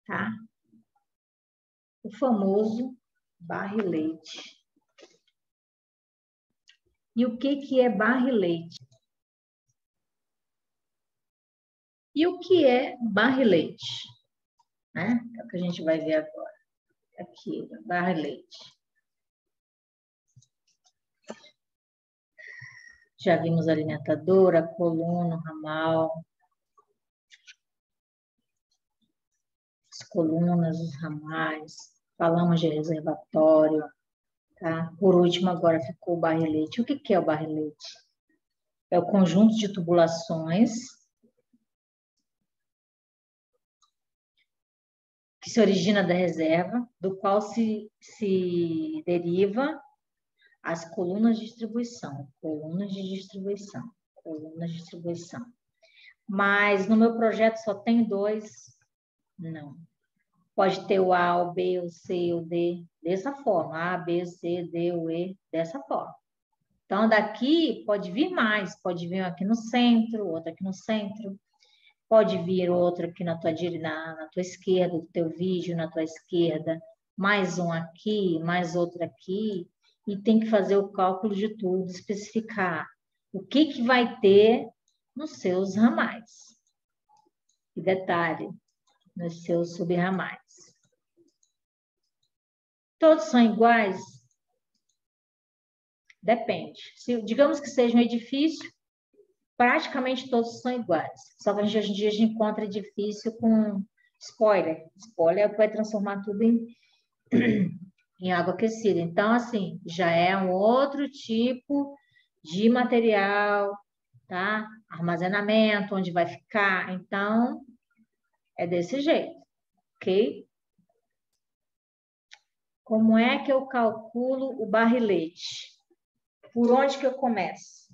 tá? O famoso barrilete. E o que é barrilete? E o que é barrilete? Né? É o que a gente vai ver agora. Aqui, barrilete. Já vimos a alimentadora, coluna, ramal, as colunas, os ramais, falamos de reservatório, tá? Por último, agora ficou o barrilete. O que é o barrilete? É o conjunto de tubulações que se origina da reserva, do qual se deriva as colunas de distribuição, colunas de distribuição, colunas de distribuição. Mas no meu projeto só tem 2? Não. Pode ter o A, o B, o C, o D, dessa forma. A, B, C, D, o E, dessa forma. Então, daqui pode vir mais. Pode vir aqui no centro, outro aqui no centro. Pode vir outro aqui na tua esquerda, do teu vídeo, na tua esquerda, mais um aqui, mais outro aqui, e tem que fazer o cálculo de tudo, especificar o que vai ter nos seus ramais. E detalhe, nos seus subramais. Todos são iguais? Depende. Se, digamos que seja um edifício, praticamente todos são iguais. Só que hoje em dia a gente encontra edifício com spoiler. Spoiler vai transformar tudo em água aquecida. Então, assim, já é um outro tipo de material, tá? Armazenamento, onde vai ficar. Então, é desse jeito, ok? Como é que eu calculo o barrilete? Por onde que eu começo?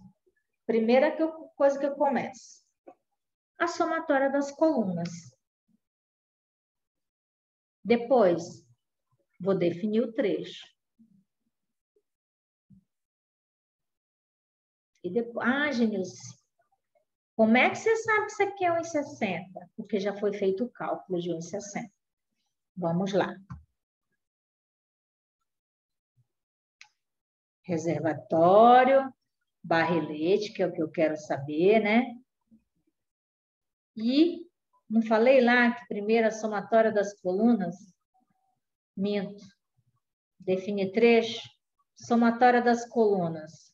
Primeira coisa que eu começo. A somatória das colunas. Depois, vou definir o trecho. E depois, Genilce, como é que você sabe que isso aqui é 1,60? Porque já foi feito o cálculo de 1,60. Vamos lá. Reservatório, barrilete, que é o que eu quero saber, né? E, não falei lá que primeiro a somatória das colunas? Minto. Definir trecho. Somatória das colunas.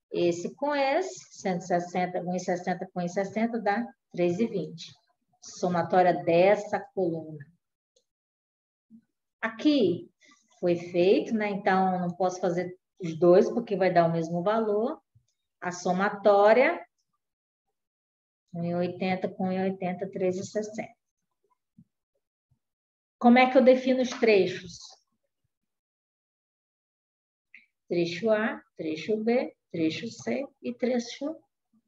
Esse com esse, 160, 1,60 com 1,60 dá 3,20. Somatória dessa coluna. Aqui foi feito, né? Então, não posso fazer os dois, porque vai dar o mesmo valor. A somatória, 1,80 com 1,80, 3,60. Como é que eu defino os trechos? Trecho A, trecho B, trecho C e trecho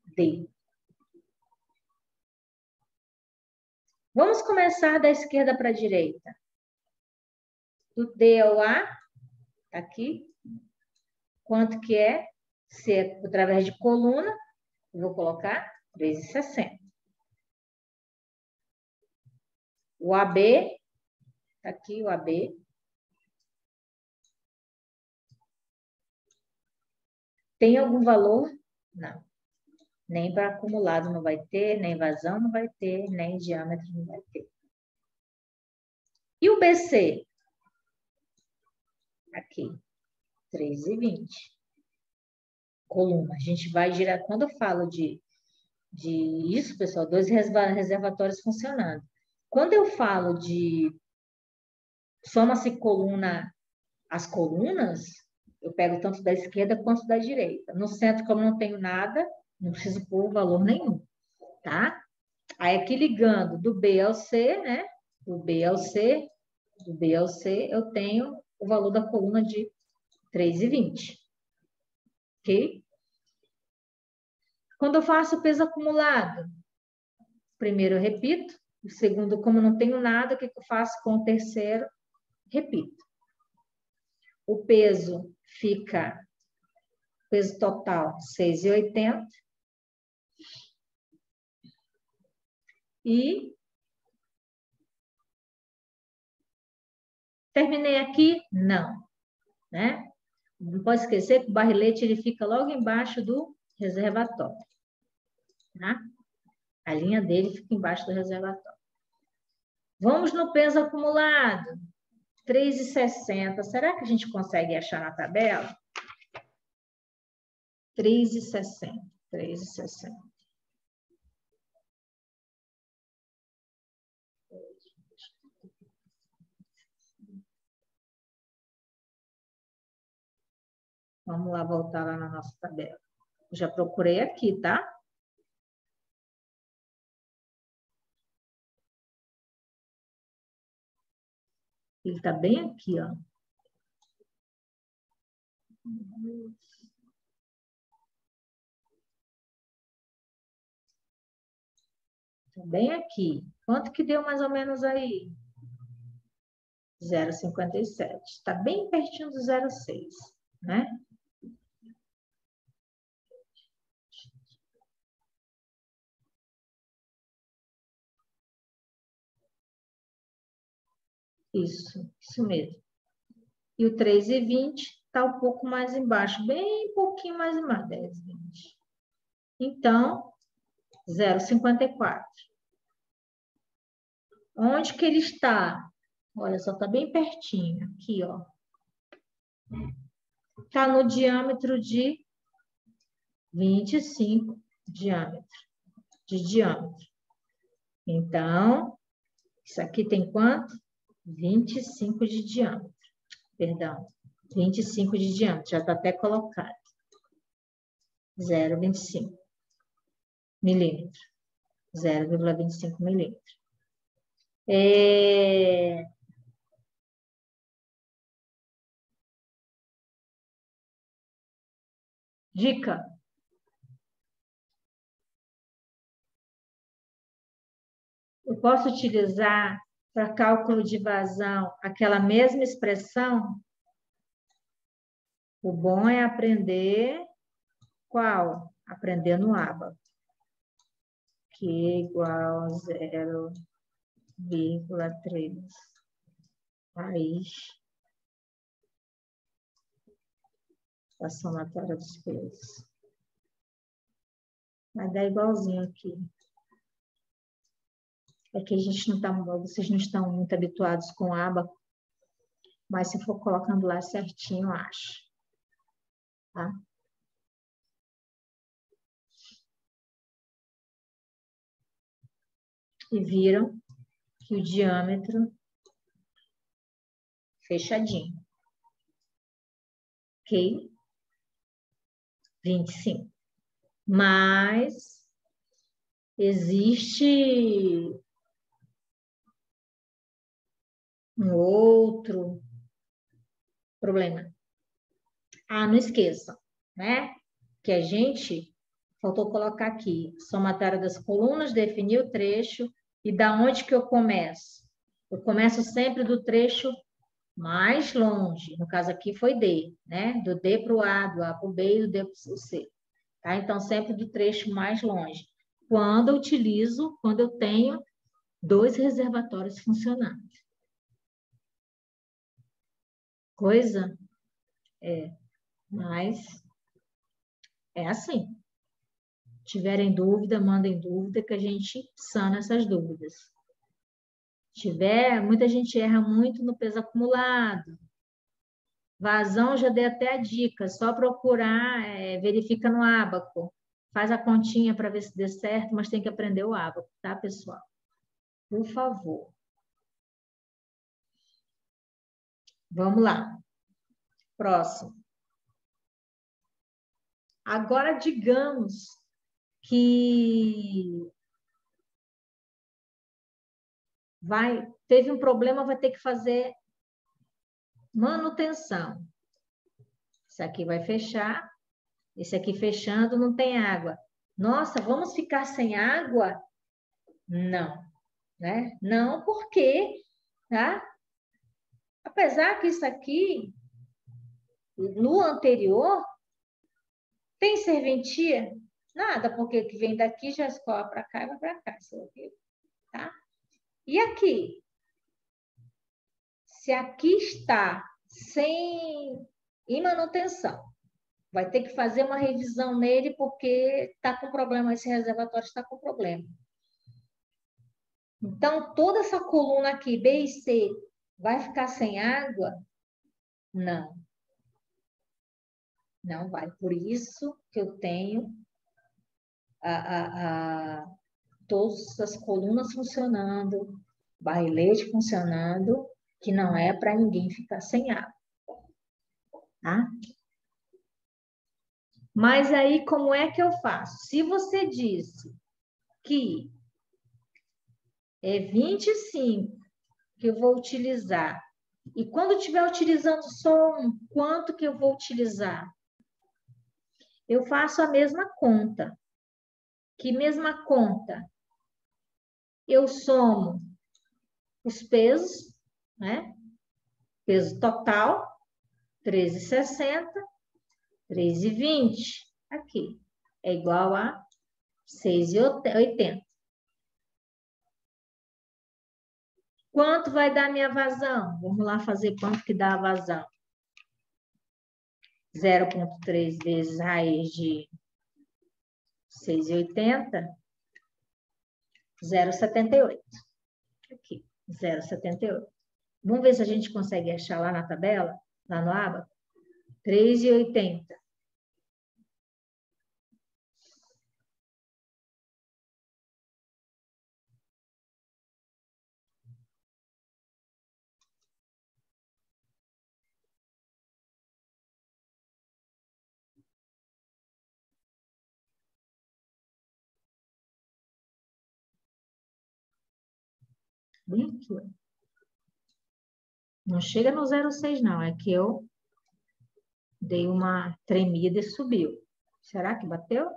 D. Vamos começar da esquerda para a direita. Do D ao A, tá aqui. Quanto que é? Se é através de coluna, eu vou colocar 3,60. O AB, tá aqui o AB. Tem algum valor? Não. Nem para acumulado não vai ter, nem vazão não vai ter, nem diâmetro não vai ter. E o BC? Aqui, 3,20. Coluna. A gente vai girar. Quando eu falo de isso, pessoal, dois reservatórios funcionando. Quando eu falo de soma-se coluna, as colunas, eu pego tanto da esquerda quanto da direita. No centro, como não tenho nada, não preciso pôr valor nenhum, tá? Aí aqui ligando do B ao C, né? Do B ao C, do B ao C, eu tenho o valor da coluna de 3,20. Ok? Quando eu faço o peso acumulado, primeiro eu repito, o segundo, como não tenho nada, o que eu faço com o terceiro? Repito. O peso fica, peso total, 6,80. E terminei aqui? Não, né? Não pode esquecer que o barrilete ele fica logo embaixo do reservatório, tá? A linha dele fica embaixo do reservatório. Vamos no peso acumulado. 3,60. Será que a gente consegue achar na tabela? 3,60. 3,60. Vamos lá voltar lá na nossa tabela. Já procurei aqui, tá? Ele está bem aqui, ó. Tá bem aqui. Quanto que deu mais ou menos aí? 0,57. Está bem pertinho do 0,6, né? Isso mesmo. E o 3,20 está um pouco mais embaixo, bem pouquinho mais embaixo, 10, 20. Então, 0,54. Onde que ele está? Olha só, está bem pertinho, aqui, ó. Está no diâmetro de 25 de diâmetro. Então, isso aqui tem quanto? 25 de diâmetro. Perdão, 25 de diâmetro, já está até colocado. 0,25 milímetro. 0,25 milímetro. Dica. Eu posso utilizar para cálculo de vazão aquela mesma expressão? O bom é aprender qual? Aprender no ábaco. Q igual a 0,3 raiz da somatória dos pesos. Vai dar igualzinho aqui. É que a gente não tá, vocês não estão muito habituados com ábaco, mas se for colocando lá certinho, eu acho. Tá? E viram que o diâmetro fechadinho. Ok? 25. Mas existe um outro problema. Ah, não esqueçam, né? Que a gente faltou colocar aqui, somatória das colunas, definir o trecho e da onde que eu começo? Eu começo sempre do trecho mais longe, no caso aqui foi D, né? Do D para o A, do A para o B e do D para o C. Tá? Então, sempre do trecho mais longe. Quando eu tenho 2 reservatórios funcionando. Coisa? Mas é assim. Se tiverem dúvida, mandem dúvida que a gente sana essas dúvidas. Muita gente erra muito no peso acumulado. Vazão, já dei até a dica, só procurar, verifica no ábaco. Faz a continha para ver se dê certo, mas tem que aprender o ábaco, tá, pessoal? Por favor. Vamos lá. Próximo. Agora, digamos que teve um problema, vai ter que fazer manutenção. Isso aqui vai fechar, esse aqui fechando, não tem água. Nossa, vamos ficar sem água? Não, né? Não, porque, tá? Apesar que isso aqui, no anterior, tem serventia? Nada, porque o que vem daqui já escoa para cá e vai para cá, tá? E aqui? Se aqui está em manutenção, vai ter que fazer uma revisão nele porque está com problema, esse reservatório está com problema. Então, toda essa coluna aqui, B e C, vai ficar sem água? Não. Não vai. Por isso que eu tenho todas as colunas funcionando, barrilete funcionando, que não é para ninguém ficar sem água. Tá? Mas aí, como é que eu faço? Se você disse que é 25 que eu vou utilizar, e quando estiver utilizando só um, quanto que eu vou utilizar? Eu faço a mesma conta. Que mesma conta? Eu somo os pesos, né? Peso total, 13,60, 3,20. Aqui, é igual a 6,80. Quanto vai dar minha vazão? Vamos lá fazer quanto que dá a vazão. 0,3 vezes raiz de 6,80, 0,78. Aqui, 0,78. Vamos ver se a gente consegue achar lá na tabela, lá no aba. 3,80. Bem aqui, ó. Não chega no 0,6, não. É que eu dei uma tremida e subiu. Será que bateu?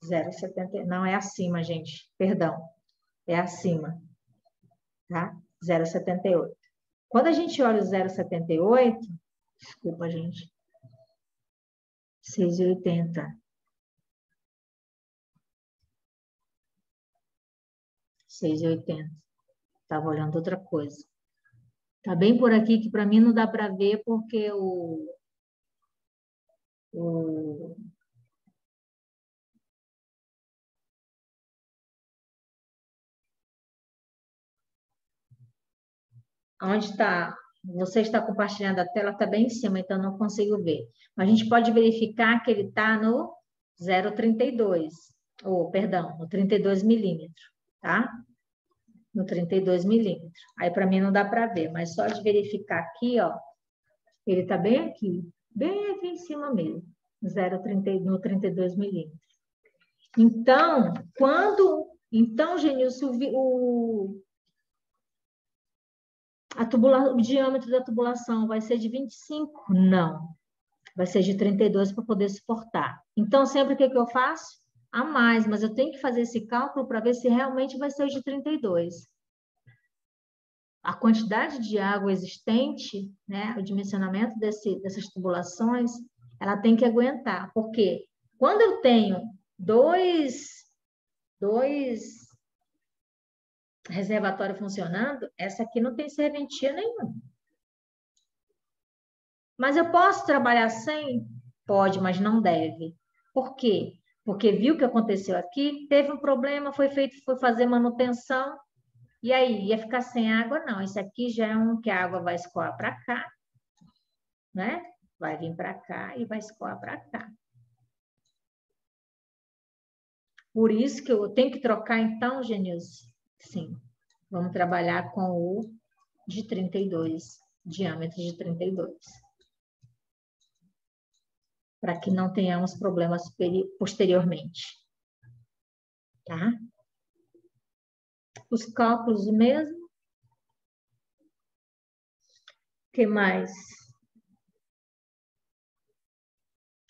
0,70. Não, é acima, gente. Perdão. É acima. Tá? 0,78. Quando a gente olha o 0,78, desculpa, gente. 6,80. 6,80. Estava olhando outra coisa. Tá bem por aqui que para mim não dá para ver porque onde está, você está compartilhando a tela, está bem em cima, então não consigo ver. Mas a gente pode verificar que ele está no 0,32, ou, perdão, no 32 milímetros, tá? No 32 milímetros. Aí, para mim, não dá para ver, mas só de verificar aqui, ó, ele está bem aqui em cima mesmo, no 32 milímetros. Então, Então, Genilson, o diâmetro da tubulação vai ser de 25? Não. Vai ser de 32 para poder suportar. Então, sempre o que eu faço? A mais, mas eu tenho que fazer esse cálculo para ver se realmente vai ser o de 32. A quantidade de água existente, né, o dimensionamento dessas tubulações, ela tem que aguentar. Porque quando eu tenho dois reservatórios funcionando, essa aqui não tem serventia nenhuma. Mas eu posso trabalhar sem? Pode, mas não deve. Por quê? Porque viu o que aconteceu aqui, teve um problema, foi fazer manutenção, e aí, ia ficar sem água? Não, esse aqui já é um que a água vai escoar para cá, né? Vai vir para cá e vai escoar para cá. Por isso que eu tenho que trocar, então, Genilson? Sim. Vamos trabalhar com o de 32, diâmetro de 32. Para que não tenhamos problemas posteriormente. Tá? Os cálculos mesmo. O que mais?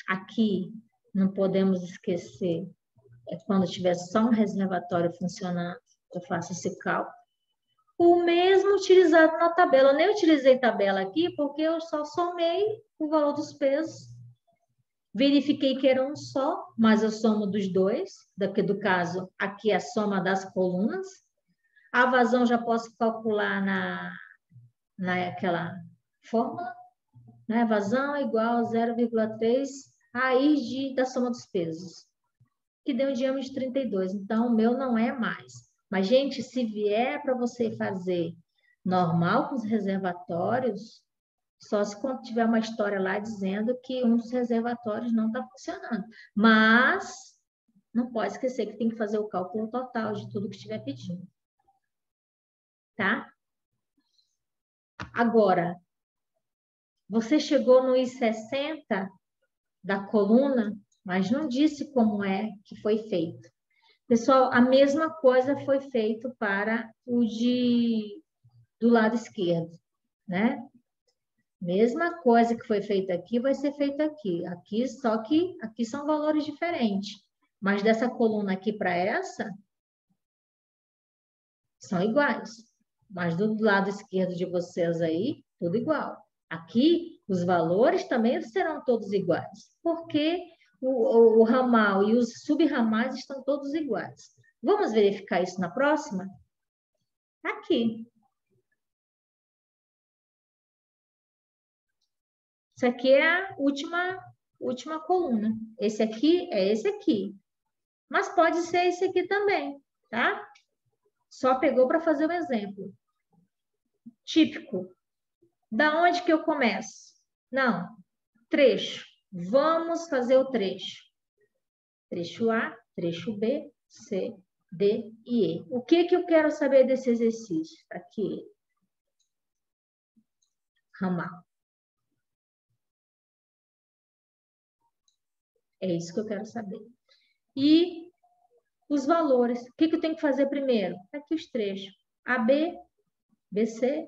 Aqui, não podemos esquecer, é quando tiver só um reservatório funcionando, eu faço esse cálculo. O mesmo utilizado na tabela. Eu nem utilizei tabela aqui, porque eu só somei o valor dos pesos. Verifiquei que era um só, mas eu somo dos dois, do caso, aqui é a soma das colunas. A vazão já posso calcular naquela fórmula, né? Vazão é igual a 0,3 raiz da soma dos pesos, que deu um diâmetro de 32. Então, o meu não é mais. Mas, gente, se vier para você fazer normal com os reservatórios, só se quando tiver uma história lá dizendo que um dos reservatórios não está funcionando. Mas, não pode esquecer que tem que fazer o cálculo total de tudo que estiver pedindo. Tá? Agora, você chegou no I60 da coluna, mas não disse como é que foi feito. Pessoal, a mesma coisa foi feito para o do lado esquerdo, né? Mesma coisa que foi feita aqui vai ser feita aqui. Aqui, só que aqui são valores diferentes. Mas dessa coluna aqui para essa, são iguais. Mas do lado esquerdo de vocês aí, tudo igual. Aqui, os valores também serão todos iguais. Porque o ramal e os subramais estão todos iguais. Vamos verificar isso na próxima? Aqui. Isso aqui é a última coluna. Esse aqui é esse aqui. Mas pode ser esse aqui também, tá? Só pegou para fazer um exemplo. Típico. Da onde que eu começo? Não. Trecho. Vamos fazer o trecho. Trecho A, trecho B, C, D e E. O que que eu quero saber desse exercício? Aqui. Ramal. É isso que eu quero saber. E os valores. O que que eu tenho que fazer primeiro? Aqui os trechos. AB, BC,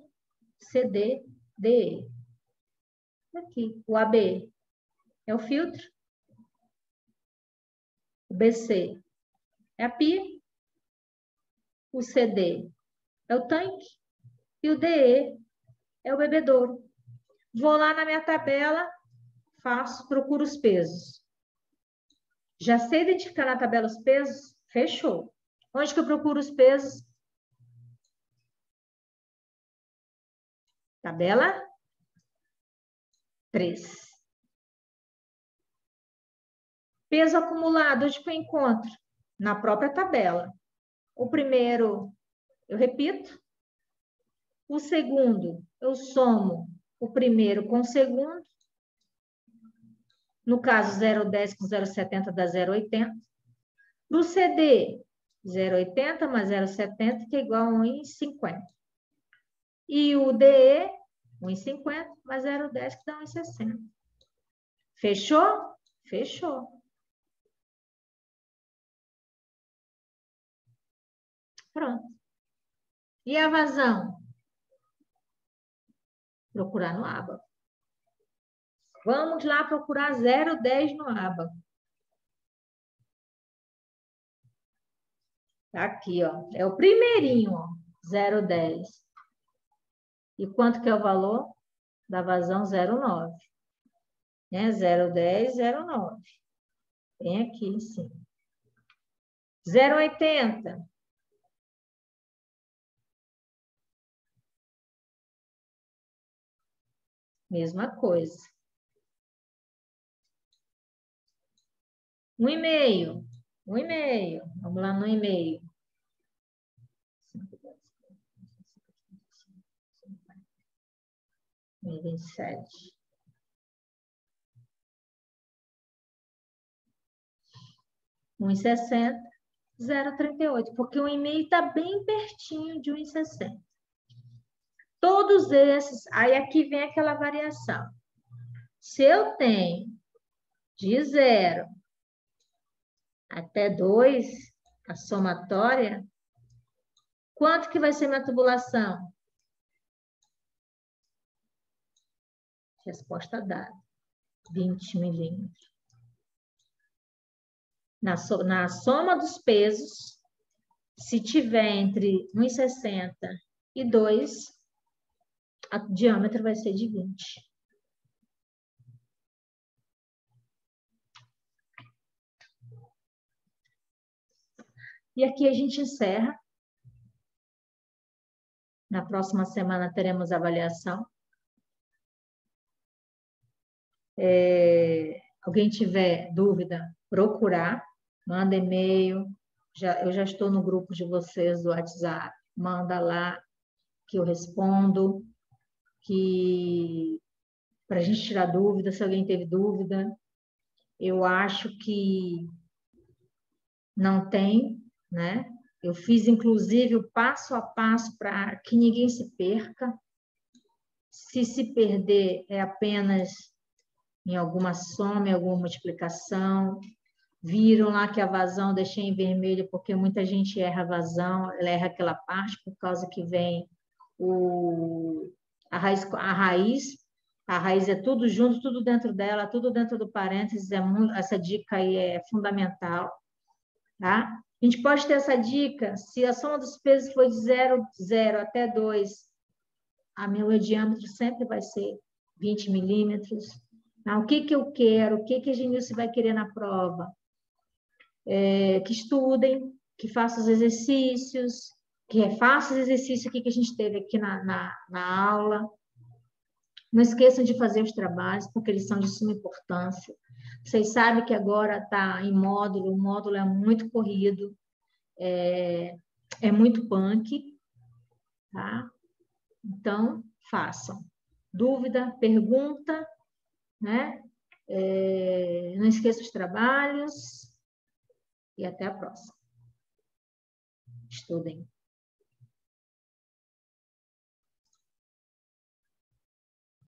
CD, DE. Aqui. O AB é o filtro. O BC é a pia. O CD é o tanque. E o DE é o bebedouro. Vou lá na minha tabela, procuro os pesos. Já sei identificar na tabela os pesos? Fechou. Onde que eu procuro os pesos? Tabela 3. Peso acumulado, onde que eu encontro? Na própria tabela. O primeiro, eu repito. O segundo, eu somo o primeiro com o segundo. No caso, 0,10 com 0,70 dá 0,80. Para o CD, 0,80 mais 0,70, que é igual a 1,50. E o DE, 1,50 mais 0,10, que dá 1,60. Fechou? Fechou. Pronto. E a vazão? Procurar no aba. Vamos lá procurar 0,10 no aba. Tá aqui, ó. É o primeirinho, ó. 0,10. E quanto que é o valor da vazão? 0,9. Né? 0,10, 0,9. Tem aqui em cima. 0,80. Mesma coisa. 1,5. 1,5. Vamos lá no 1,5. 27. 1,60. 0,38. Porque o 1,5 está bem pertinho de 1,60. Todos esses, aí aqui vem aquela variação. Se eu tenho de 0 até 2, a somatória, quanto que vai ser minha tubulação? Resposta dada, 20 milímetros. Na soma dos pesos, se tiver entre 1,60 e 2, o diâmetro vai ser de 20. E aqui a gente encerra. Na próxima semana teremos avaliação. Alguém tiver dúvida, procurar, manda e-mail. Eu já estou no grupo de vocês do WhatsApp. Manda lá que eu respondo, para a gente tirar dúvida, se alguém teve dúvida. Eu acho que não tem, né? Eu fiz, inclusive, o passo a passo para que ninguém se perca. Se perder, é apenas em alguma soma, em alguma multiplicação. Viram lá que a vazão eu deixei em vermelho, porque muita gente erra a vazão, ela erra aquela parte, por causa que vem a raiz. A raiz é tudo junto, tudo dentro dela, tudo dentro do parênteses. Essa dica aí é fundamental. Tá? A gente pode ter essa dica, se a soma dos pesos for de 0 até 2, meu diâmetro sempre vai ser 20 milímetros. Tá? O que eu quero? O que a Genilce vai querer na prova? Que estudem, que façam os exercícios, que refaça os exercícios aqui que a gente teve aqui na aula. Não esqueçam de fazer os trabalhos, porque eles são de suma importância. Vocês sabem que agora está em módulo, o módulo é muito corrido, é muito punk, tá? Então, façam. Dúvida, pergunta, né? Não esqueça os trabalhos e até a próxima. Estudem.